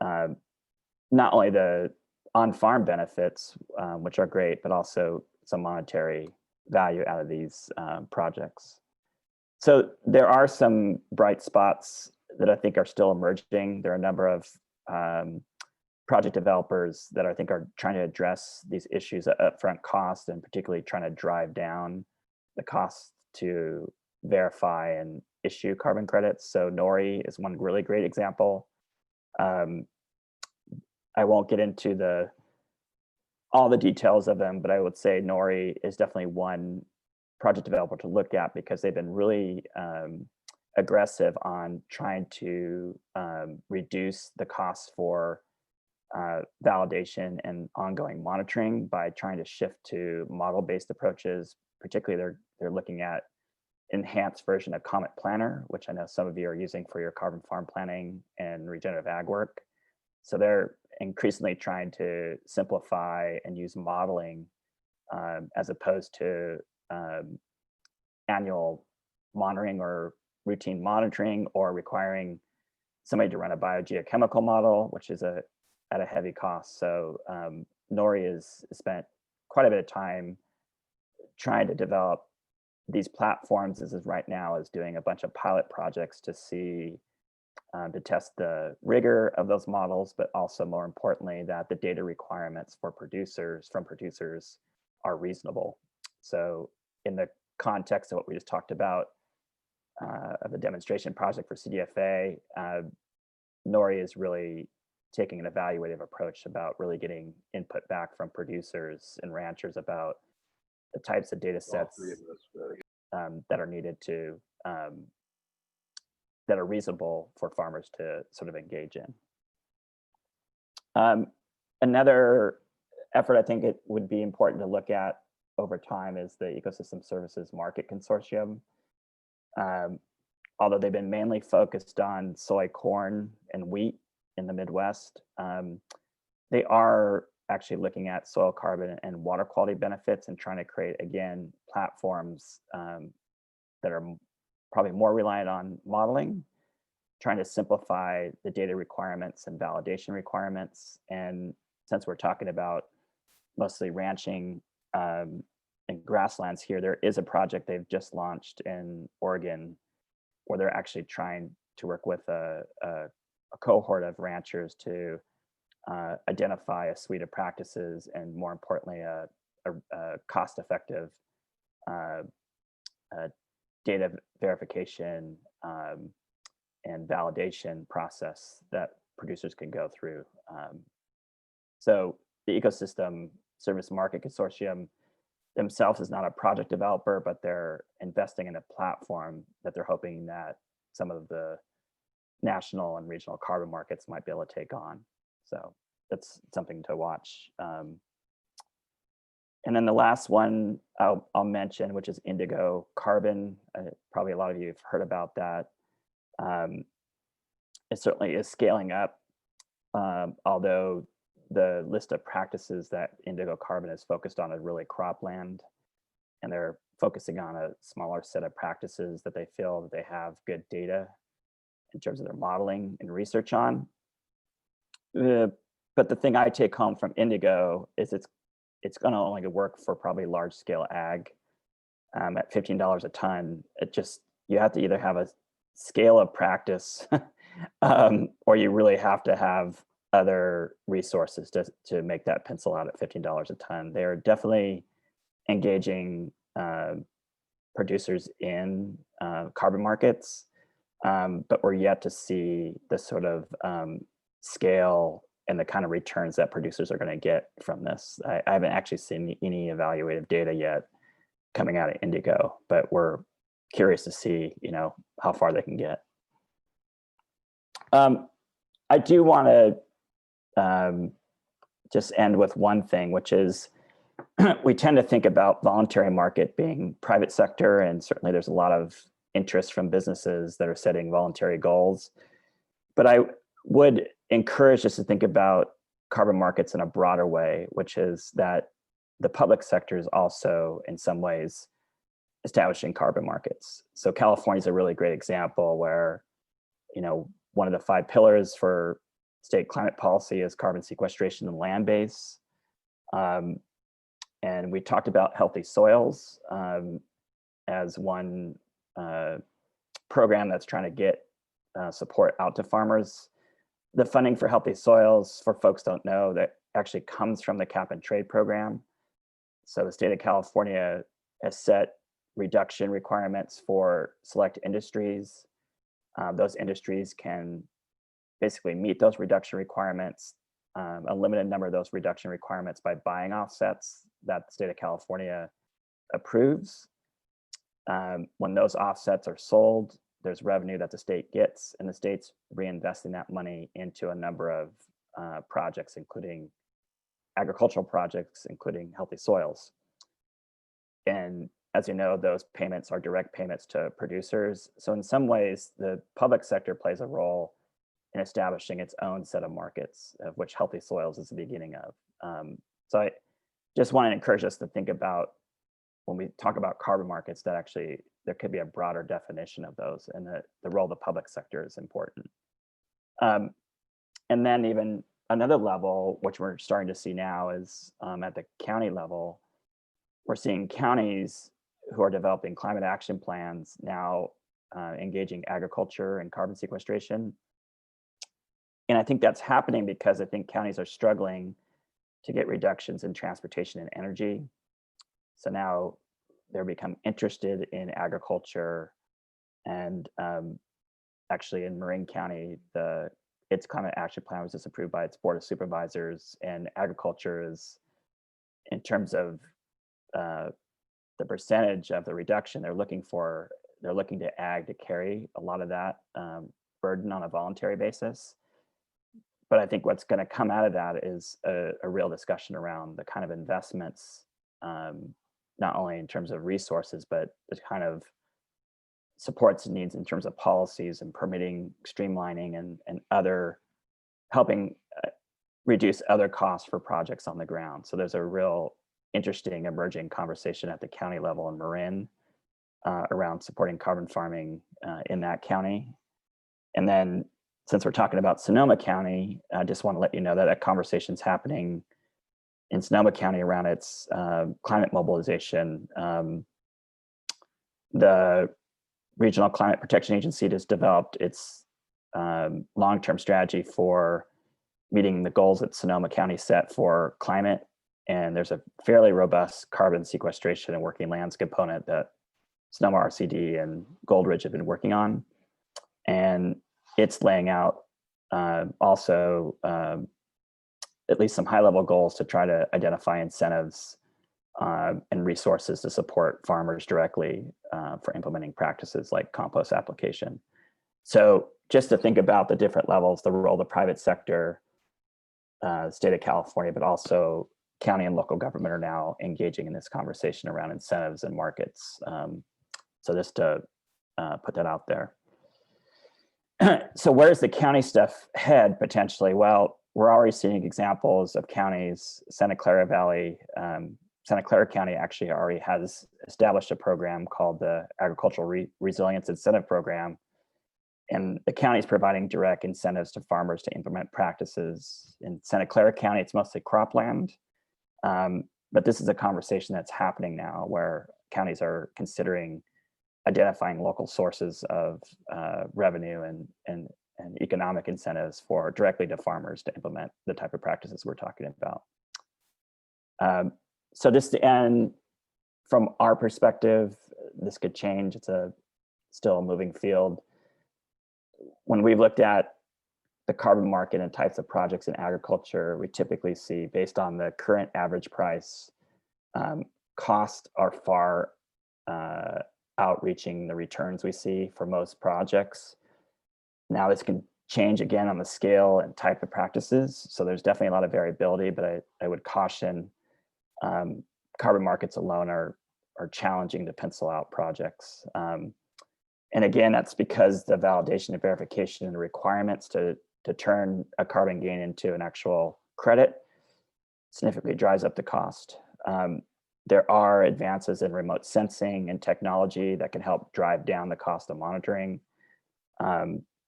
not only the on-farm benefits, which are great, but also some monetary value out of these projects. So there are some bright spots that I think are still emerging. There are a number of project developers that I think are trying to address these issues of upfront cost, and particularly trying to drive down the cost to verify and issue carbon credits. So Nori is one really great example. I won't get into all the details of them, but I would say Nori is definitely one project developer to look at, because they've been really aggressive on trying to reduce the costs for validation and ongoing monitoring by trying to shift to model-based approaches. Particularly, they're looking at enhanced version of Comet Planner, which I know some of you are using for your carbon farm planning and regenerative ag work. So they're increasingly trying to simplify and use modeling as opposed to annual monitoring or routine monitoring, or requiring somebody to run a biogeochemical model, which is at a heavy cost. So Nori has spent quite a bit of time trying to develop these platforms. This is right now is doing a bunch of pilot projects to see to test the rigor of those models, but also more importantly, that the data requirements for producers are reasonable. So in the context of what we just talked about of the demonstration project for CDFA, Nori is really taking an evaluative approach about really getting input back from producers and ranchers about the types of data sets that are needed to that are reasonable for farmers to sort of engage in. Another effort I think it would be important to look at over time is the Ecosystem Services Market Consortium. Although they've been mainly focused on soy, corn, and wheat in the Midwest, they are actually looking at soil carbon and water quality benefits and trying to create, again, platforms that are probably more reliant on modeling, trying to simplify the data requirements and validation requirements. And since we're talking about mostly ranching and grasslands here, there is a project they've just launched in Oregon where they're actually trying to work with a cohort of ranchers to identify a suite of practices, and more importantly, a cost-effective data verification and validation process that producers can go through. So the Ecosystem Service Market Consortium themselves is not a project developer, but they're investing in a platform that they're hoping that some of the national and regional carbon markets might be able to take on. So that's something to watch. And then the last one I'll mention, which is Indigo Carbon. Probably a lot of you have heard about that. It certainly is scaling up, although the list of practices that Indigo Carbon is focused on is really cropland, and they're focusing on a smaller set of practices that they feel that they have good data in terms of their modeling and research on. But the thing I take home from Indigo is it's going to only work for probably large scale ag at $15 a ton. You have to either have a scale of practice or you really have to have other resources to make that pencil out at $15 a ton. They're definitely engaging producers in carbon markets, but we're yet to see the sort of scale and the kind of returns that producers are going to get from this. I haven't actually seen any evaluative data yet coming out of Indigo, but we're curious to see, how far they can get. I do want to just end with one thing, which is we tend to think about voluntary market being private sector, and certainly there's a lot of interest from businesses that are setting voluntary goals. But I would encourage us to think about carbon markets in a broader way, which is that the public sector is also in some ways establishing carbon markets. So California is a really great example where, one of the 5 pillars for state climate policy is carbon sequestration and land base. And we talked about healthy soils as one program that's trying to get support out to farmers. The funding for healthy soils, for folks don't know, that actually comes from the cap and trade program. So the state of California has set reduction requirements for select industries. Those industries can basically meet those reduction requirements, a limited number of those reduction requirements, by buying offsets that the state of California approves. When those offsets are sold, there's revenue that the state gets, and the state's reinvesting that money into a number of projects, including agricultural projects, including healthy soils. And as you know, those payments are direct payments to producers. So in some ways, the public sector plays a role in establishing its own set of markets, of which healthy soils is the beginning of. So I just want to encourage us to think about, when we talk about carbon markets, that actually there could be a broader definition of those, and the role of the public sector is important. And then even another level, which we're starting to see now, is at the county level. We're seeing counties who are developing climate action plans now engaging agriculture and carbon sequestration. And I think that's happening because I think counties are struggling to get reductions in transportation and energy. So now they're become interested in agriculture, and actually in Marin County, its climate action plan was just approved by its board of supervisors, and agriculture is, in terms of the percentage of the reduction they're looking to ag to carry a lot of that burden on a voluntary basis. But I think what's going to come out of that is a real discussion around the kind of investments, not only in terms of resources, but the kind of supports and needs in terms of policies and permitting, streamlining, and other helping reduce other costs for projects on the ground. So there's a real interesting emerging conversation at the county level in Marin around supporting carbon farming in that county. And then, since we're talking about Sonoma County, I just want to let you know that that conversation's happening in Sonoma County around its climate mobilization. The Regional Climate Protection Agency has developed its long-term strategy for meeting the goals that Sonoma County set for climate. And there's a fairly robust carbon sequestration and working lands component that Sonoma RCD and Gold Ridge have been working on. And it's laying out also at least some high-level goals to try to identify incentives and resources to support farmers directly for implementing practices like compost application. So just to think about the different levels, the role of the private sector, state of California, but also county and local government are now engaging in this conversation around incentives and markets. So just to put that out there. So where does the county stuff head potentially? Well, we're already seeing examples of counties. Santa Clara Valley, Santa Clara County actually already has established a program called the Agricultural Resilience Incentive Program. And the county is providing direct incentives to farmers to implement practices. In Santa Clara County, it's mostly cropland. But this is a conversation that's happening now where counties are considering identifying local sources of revenue and economic incentives for directly to farmers to implement the type of practices we're talking about. So just to end, from our perspective, this could change. It's still a moving field. When we've looked at the carbon market and types of projects in agriculture, we typically see, based on the current average price, costs are far outreaching the returns we see for most projects. Now this can change again on the scale and type of practices. So there's definitely a lot of variability, but I would caution carbon markets alone are challenging to pencil out projects. And again, that's because the validation and verification and requirements to turn a carbon gain into an actual credit significantly drives up the cost. There are advances in remote sensing and technology that can help drive down the cost of monitoring.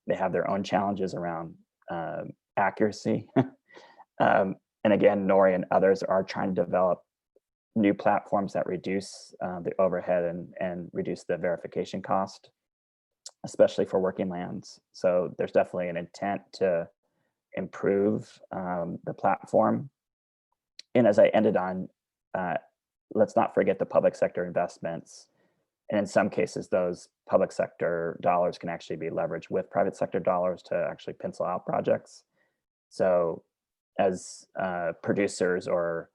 they have their own challenges around accuracy. And again, Nori and others are trying to develop new platforms that reduce the overhead and reduce the verification cost, especially for working lands. So there's definitely an intent to improve the platform. And as I ended on, let's not forget the public sector investments. And in some cases, those public sector dollars can actually be leveraged with private sector dollars to actually pencil out projects. So as producers or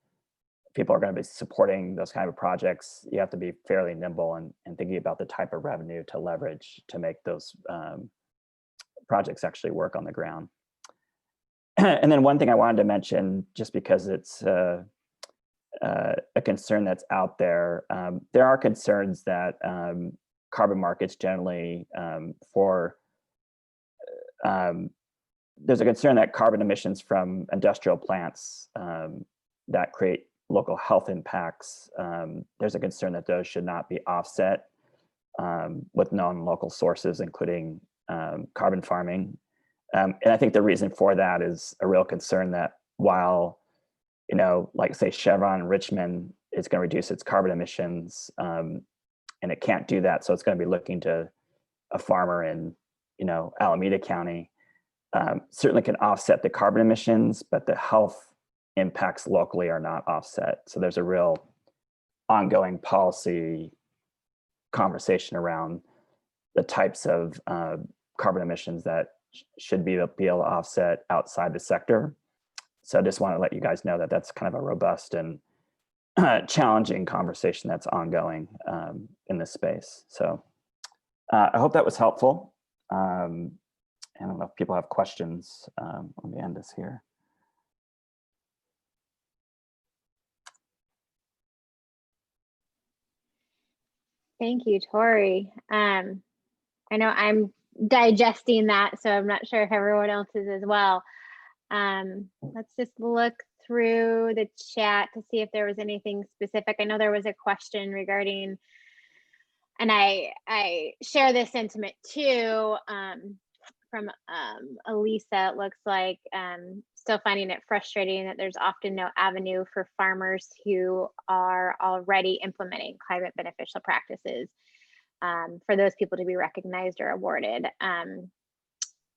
people are going to be supporting those kind of projects, you have to be fairly nimble and thinking about the type of revenue to leverage to make those projects actually work on the ground. And then one thing I wanted to mention, just because it's a concern that's out there, there are concerns that carbon markets generally there's a concern that carbon emissions from industrial plants that create local health impacts, there's a concern that those should not be offset with known local sources, including carbon farming. And I think the reason for that is a real concern that while, like say Chevron in Richmond is going to reduce its carbon emissions, and it can't do that, so it's going to be looking to a farmer in, Alameda County, certainly can offset the carbon emissions, but the health impacts locally are not offset. So there's a real ongoing policy conversation around the types of carbon emissions that should be able to offset outside the sector. So I just want to let you guys know that that's kind of a robust and challenging conversation that's ongoing in this space. So I hope that was helpful. I don't know if people have questions. Let me end this here. Thank you, Tori. I know I'm digesting that, so I'm not sure if everyone else is as well. Let's just look through the chat to see if there was anything specific. I know there was a question regarding, and I share this sentiment too, from Elisa. It looks like still finding it frustrating that there's often no avenue for farmers who are already implementing climate beneficial practices for those people to be recognized or awarded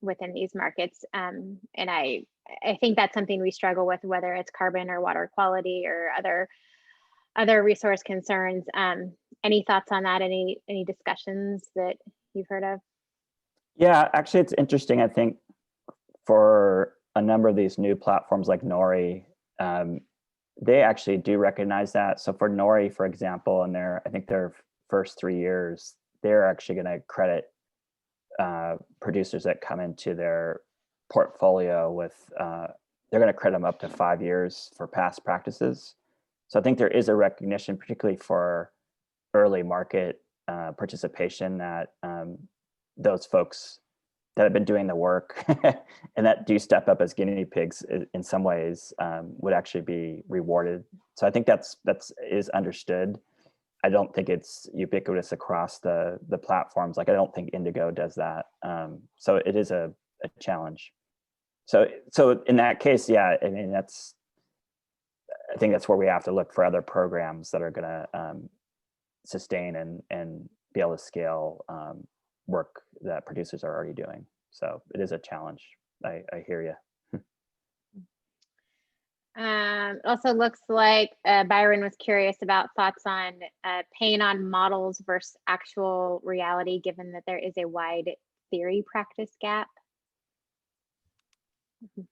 within these markets. And I think that's something we struggle with, whether it's carbon or water quality or other resource concerns. Any thoughts on that? Any discussions that you've heard of? Yeah, actually, it's interesting. I think for a number of these new platforms like Nori, they actually do recognize that. So for Nori, for example, in I think their first 3 years, they're actually going to credit producers that come into their portfolio with, they're going to credit them up to 5 years for past practices. So I think there is a recognition, particularly for early market participation, that those folks that have been doing the work and that do step up as guinea pigs in some ways would actually be rewarded. So I think that is understood. I don't think it's ubiquitous across the platforms. Like I don't think Indigo does that. So it is a challenge. So in that case, yeah, I mean, I think that's where we have to look for other programs that are going to sustain and be able to scale work that producers are already doing. So it is a challenge. I hear you. Also looks like Byron was curious about thoughts on paying on models versus actual reality, given that there is a wide theory practice gap.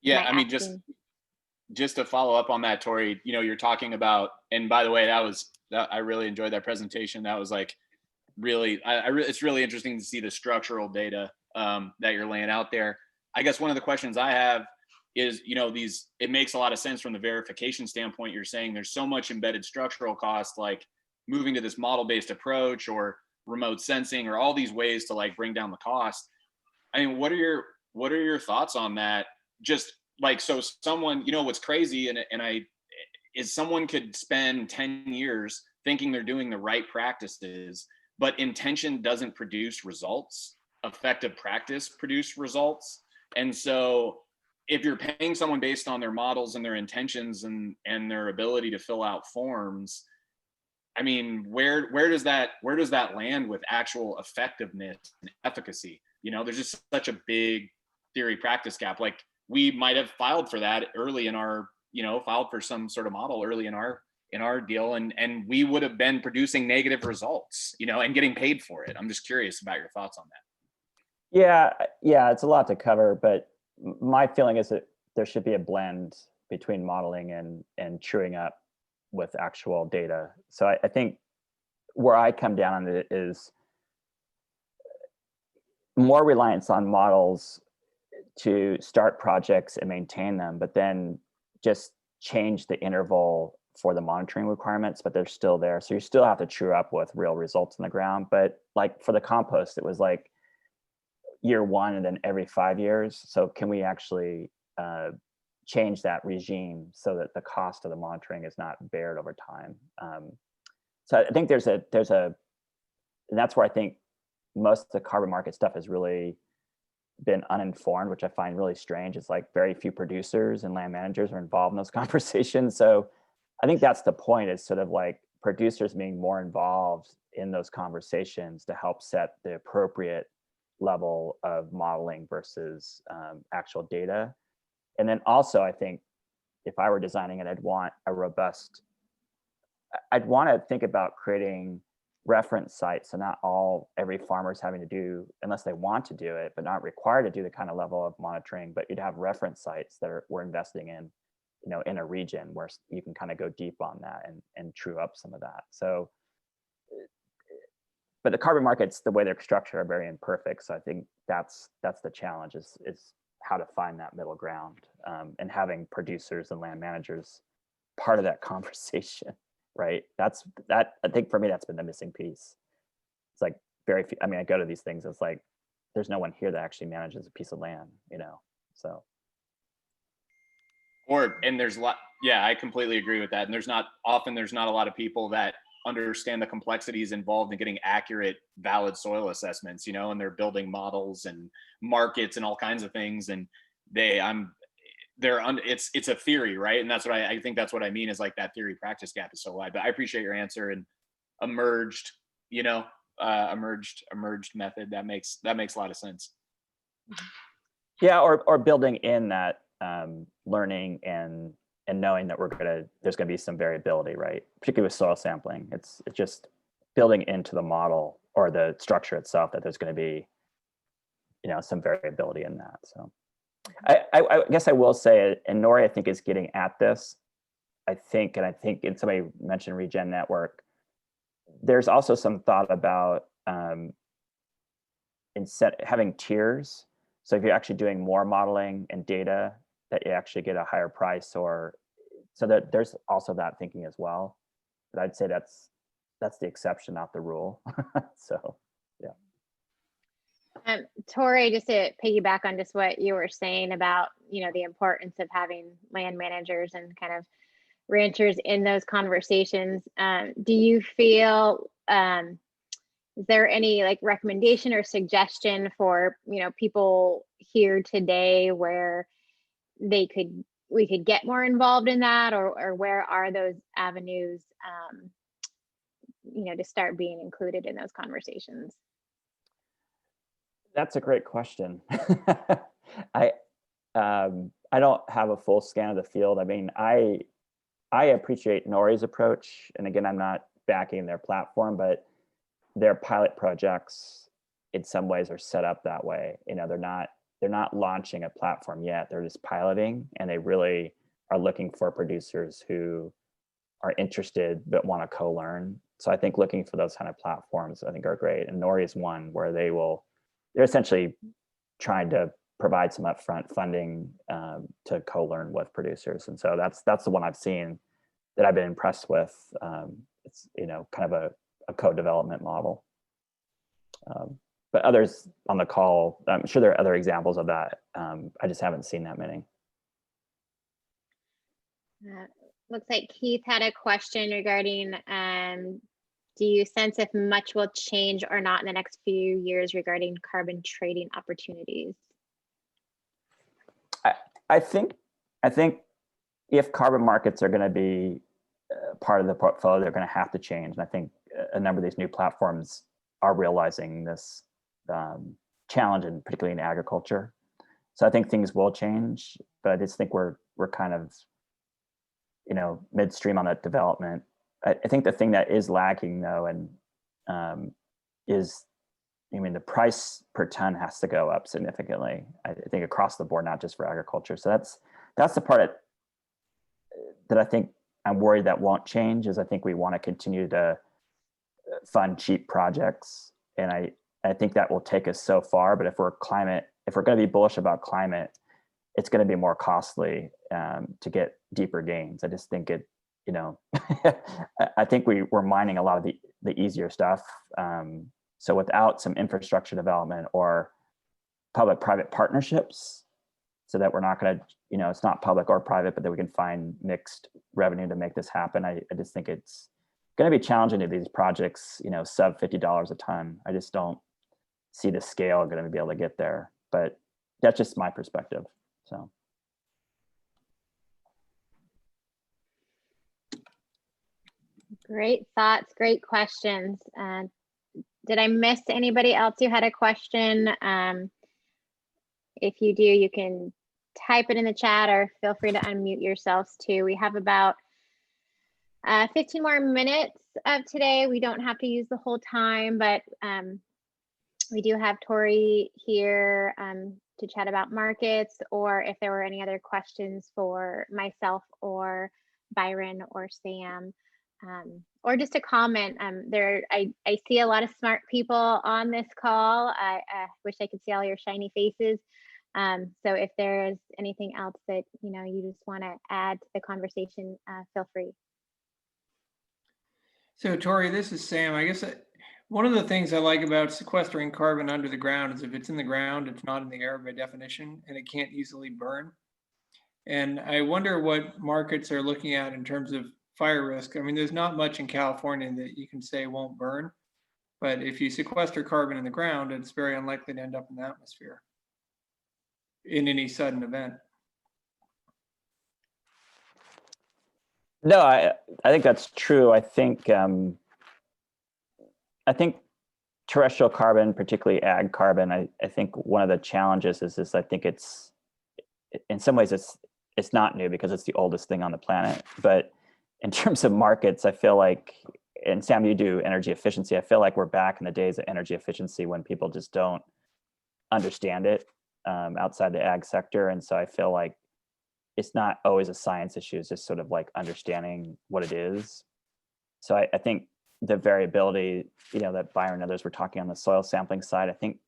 Yeah, I mean, just to follow up on that, Tori, you're talking about, and by the way, I really enjoyed that presentation. That was like really, it's really interesting to see the structural data that you're laying out there. I guess one of the questions I have is, it makes a lot of sense from the verification standpoint. You're saying there's so much embedded structural cost, like moving to this model-based approach or remote sensing or all these ways to like bring down the cost. I mean, what are your thoughts on that? Just like, so someone, what's crazy is someone could spend 10 years thinking they're doing the right practices, but intention doesn't produce results. effective practice produce results. And so if you're paying someone based on their models and their intentions and their ability to fill out forms, I mean, where does that land with actual effectiveness and efficacy? You know, there's just such a big theory practice gap. Like, we might have filed for that early in our, filed for some sort of model early in our deal, and we would have been producing negative results, and getting paid for it. I'm just curious about your thoughts on that. Yeah, it's a lot to cover, but my feeling is that there should be a blend between modeling and truing up with actual data. So I think where I come down on it is more reliance on models to start projects and maintain them, but then just change the interval for the monitoring requirements, but they're still there. So you still have to true up with real results on the ground. But like for the compost, it was like year one and then every 5 years. So can we actually change that regime so that the cost of the monitoring is not bared over time? So I think there's a, and that's where I think most of the carbon market stuff has really been uninformed, which I find really strange. It's like very few producers and land managers are involved in those conversations. So I think that's the point, is sort of like producers being more involved in those conversations to help set the appropriate level of modeling versus actual data. And then also, I think if I were designing it, I'd want to think about creating reference sites. So not every farmer's having to do, unless they want to do it, but not required to do the kind of level of monitoring, but you'd have reference sites that we're investing in, in a region where you can kind of go deep on that and true up some of that. So, but the carbon markets, the way they're structured, are very imperfect. So I think that's the challenge, is how to find that middle ground, and having producers and land managers part of that conversation, right? I think for me, that's been the missing piece. It's like very few, I go to these things, it's like, there's no one here that actually manages a piece of land, so. And there's a lot, yeah, I completely agree with that. And there's not a lot of people that understand the complexities involved in getting accurate, valid soil assessments, and they're building models and markets and all kinds of things. And it's a theory, right? And that's what I think that's what I mean, is like that theory practice gap is so wide. But I appreciate your answer. And emerged method, that makes a lot of sense. Yeah, or building in that learning and knowing that there's gonna be some variability, right? Particularly with soil sampling, it's just building into the model or the structure itself that there's gonna be, some variability in that. So I guess I will say, and Nori, I think, is getting at this. I think somebody mentioned Regen Network. There's also some thought about having tiers. So if you're actually doing more modeling and data, that you actually get a higher price, or so that there's also that thinking as well. But I'd say that's the exception, not the rule. So, yeah. Tori, just to piggyback on just what you were saying about, the importance of having land managers and kind of ranchers in those conversations. Do you feel, is there any like recommendation or suggestion for, people here today where we could get more involved in that, or where are those avenues, to start being included in those conversations? That's a great question. I don't have a full scan of the field. I appreciate Nori's approach, and again, I'm not backing their platform, but their pilot projects in some ways are set up that way. They're not launching a platform yet. They're just piloting, and they really are looking for producers who are interested but want to co-learn. So I think looking for those kind of platforms, I think, are great. And Nori is one where they're essentially trying to provide some upfront funding to co-learn with producers. And so that's the one I've seen that I've been impressed with. It's kind of a co-development model. But others on the call, I'm sure there are other examples of that. I just haven't seen that many. Looks like Keith had a question regarding Do you sense if much will change or not in the next few years regarding carbon trading opportunities? I think if carbon markets are going to be part of the portfolio, they're going to have to change. And I think a number of these new platforms are realizing this challenge, and particularly in agriculture. So I think things will change, but I just think we're kind of, midstream on that development. I think the thing that is lacking though, and is, the price per ton has to go up significantly. I think across the board, not just for agriculture. So that's the part that I think I'm worried that won't change. Is I think we want to continue to fund cheap projects, and I think that will take us so far. But if we're going to be bullish about climate, it's going to be more costly to get deeper gains. I just think I think we're mining a lot of the easier stuff. So without some infrastructure development or public-private partnerships, so that we're not going to, it's not public or private, but that we can find mixed revenue to make this happen. I just think it's going to be challenging to these projects, sub $50 a ton. I just don't see the scale going to be able to get there, but that's just my perspective. So. Great thoughts, great questions. Did I miss anybody else who had a question? If you do, you can type it in the chat or feel free to unmute yourselves too. We have about 15 more minutes of today. We don't have to use the whole time, but we do have Tori here to chat about markets, or if there were any other questions for myself or Byron or Sam. Or just a comment. I see a lot of smart people on this call. I wish I could see all your shiny faces. So if there is anything else that you just want to add to the conversation, feel free. So Tori, this is Sam. I guess one of the things I like about sequestering carbon under the ground is if it's in the ground, it's not in the air by definition, and it can't easily burn. And I wonder what markets are looking at in terms of fire risk. I mean, there's not much in California that you can say won't burn, but if you sequester carbon in the ground, it's very unlikely to end up in the atmosphere in any sudden event. No, I think that's true. I think terrestrial carbon, particularly ag carbon, I think one of the challenges is I think it's, in some ways it's not new because it's the oldest thing on the planet. But in terms of markets, I feel like, and Sam, you do energy efficiency, I feel like we're back in the days of energy efficiency when people just don't understand it outside the ag sector. And so I feel like it's not always a science issue, it's just sort of like understanding what it is. So I think the variability, that Byron and others were talking on the soil sampling side, I think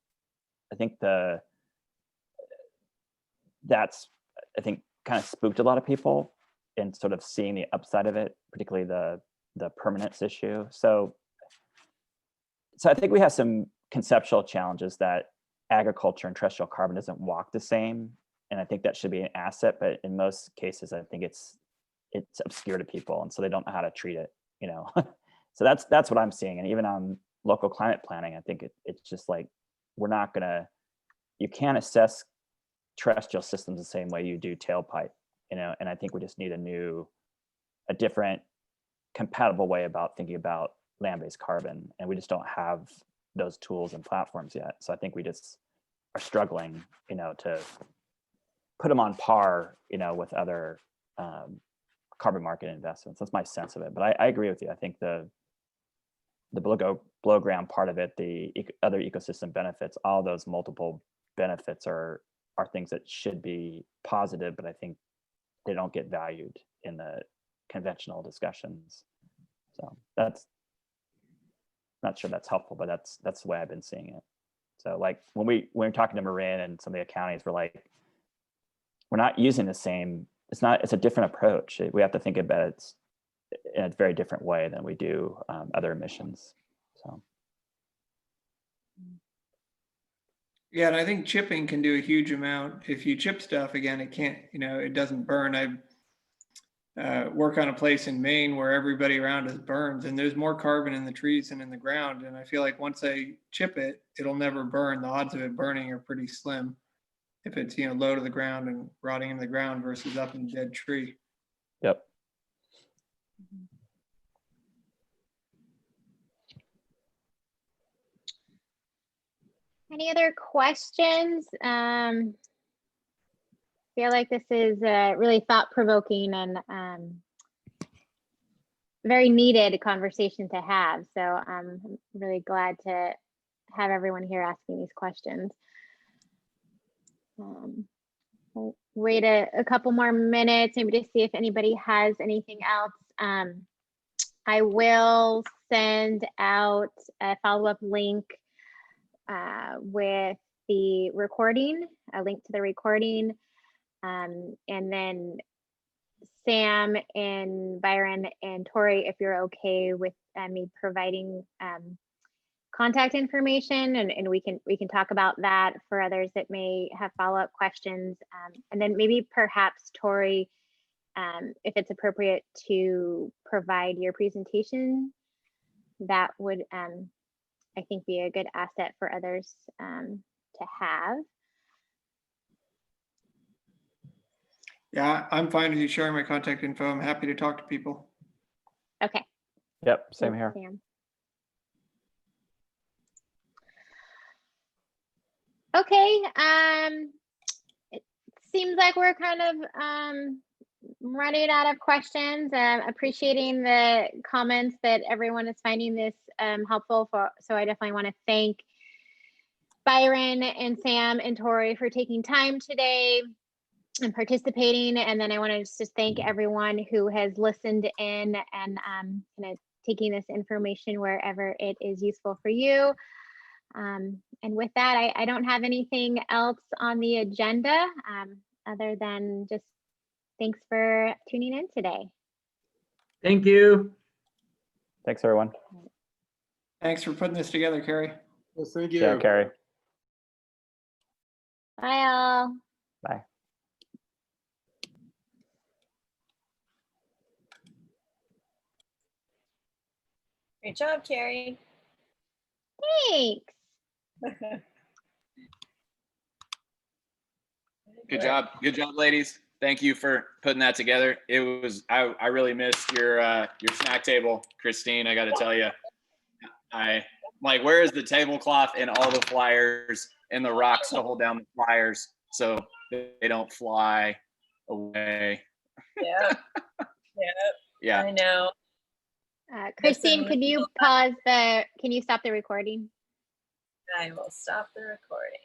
that's kind of spooked a lot of people in sort of seeing the upside of it, particularly the permanence issue. So I think we have some conceptual challenges that agriculture and terrestrial carbon doesn't walk the same. And I think that should be an asset, but in most cases, I think it's obscure to people. And so they don't know how to treat it, So that's what I'm seeing. And even on local climate planning, I think it's just like, you can't assess terrestrial systems the same way you do tailpipe, and I think we just need a different compatible way about thinking about land-based carbon. And we just don't have those tools and platforms yet. So I think we just are struggling, to put them on par, with other carbon market investments. That's my sense of it. But I agree with you. I think the below ground part of it, the other ecosystem benefits, all those multiple benefits are things that should be positive, but I think they don't get valued in the conventional discussions. So that's, not sure that's helpful, but that's the way I've been seeing it. So like when we're talking to Marin and some of the counties, we're not using the same, it's a different approach. We have to think about it in a very different way than we do other emissions. So. Yeah, and I think chipping can do a huge amount. If you chip stuff, again, it can't, it doesn't burn. work on a place in Maine where everybody around us burns, and there's more carbon in the trees than in the ground. And I feel like once I chip it, it'll never burn. The odds of it burning are pretty slim if it's, low to the ground and rotting in the ground versus up in a dead tree. Yep. Any other questions? Feel like this is really thought-provoking and very needed conversation to have. So I'm really glad to have everyone here asking these questions. We'll wait a couple more minutes, maybe to see if anybody has anything else. I will send out a follow-up link with the recording, a link to the recording. And then Sam and Byron and Tori, if you're okay with me providing contact information, and we can talk about that for others that may have follow-up questions. And then maybe perhaps Tori, if it's appropriate to provide your presentation, that would I think be a good asset for others to have. Yeah, I'm fine with you sharing my contact info. I'm happy to talk to people. Okay. Yep. Same here. Sam. Okay. It seems like we're kind of running out of questions. Appreciating the comments that everyone is finding this helpful for. So I definitely want to thank Byron and Sam and Tori for taking time today and participating. And then I want to just thank everyone who has listened in and kind of taking this information wherever it is useful for you. And with that, I don't have anything else on the agenda other than just thanks for tuning in today. Thank you. Thanks, everyone. Thanks for putting this together, Carrie. Well, thank you. Yeah, Carrie. Bye all. Bye. Great job, Carrie. Thanks. Good job, ladies. Thank you for putting that together. It was I really missed your snack table, Christine. I got to tell you, I'm like, where is the tablecloth and all the flyers and the rocks to hold down the flyers so they don't fly away? Yeah. Yeah. I know. Christine, Listen, can you stop the recording? I will stop the recording.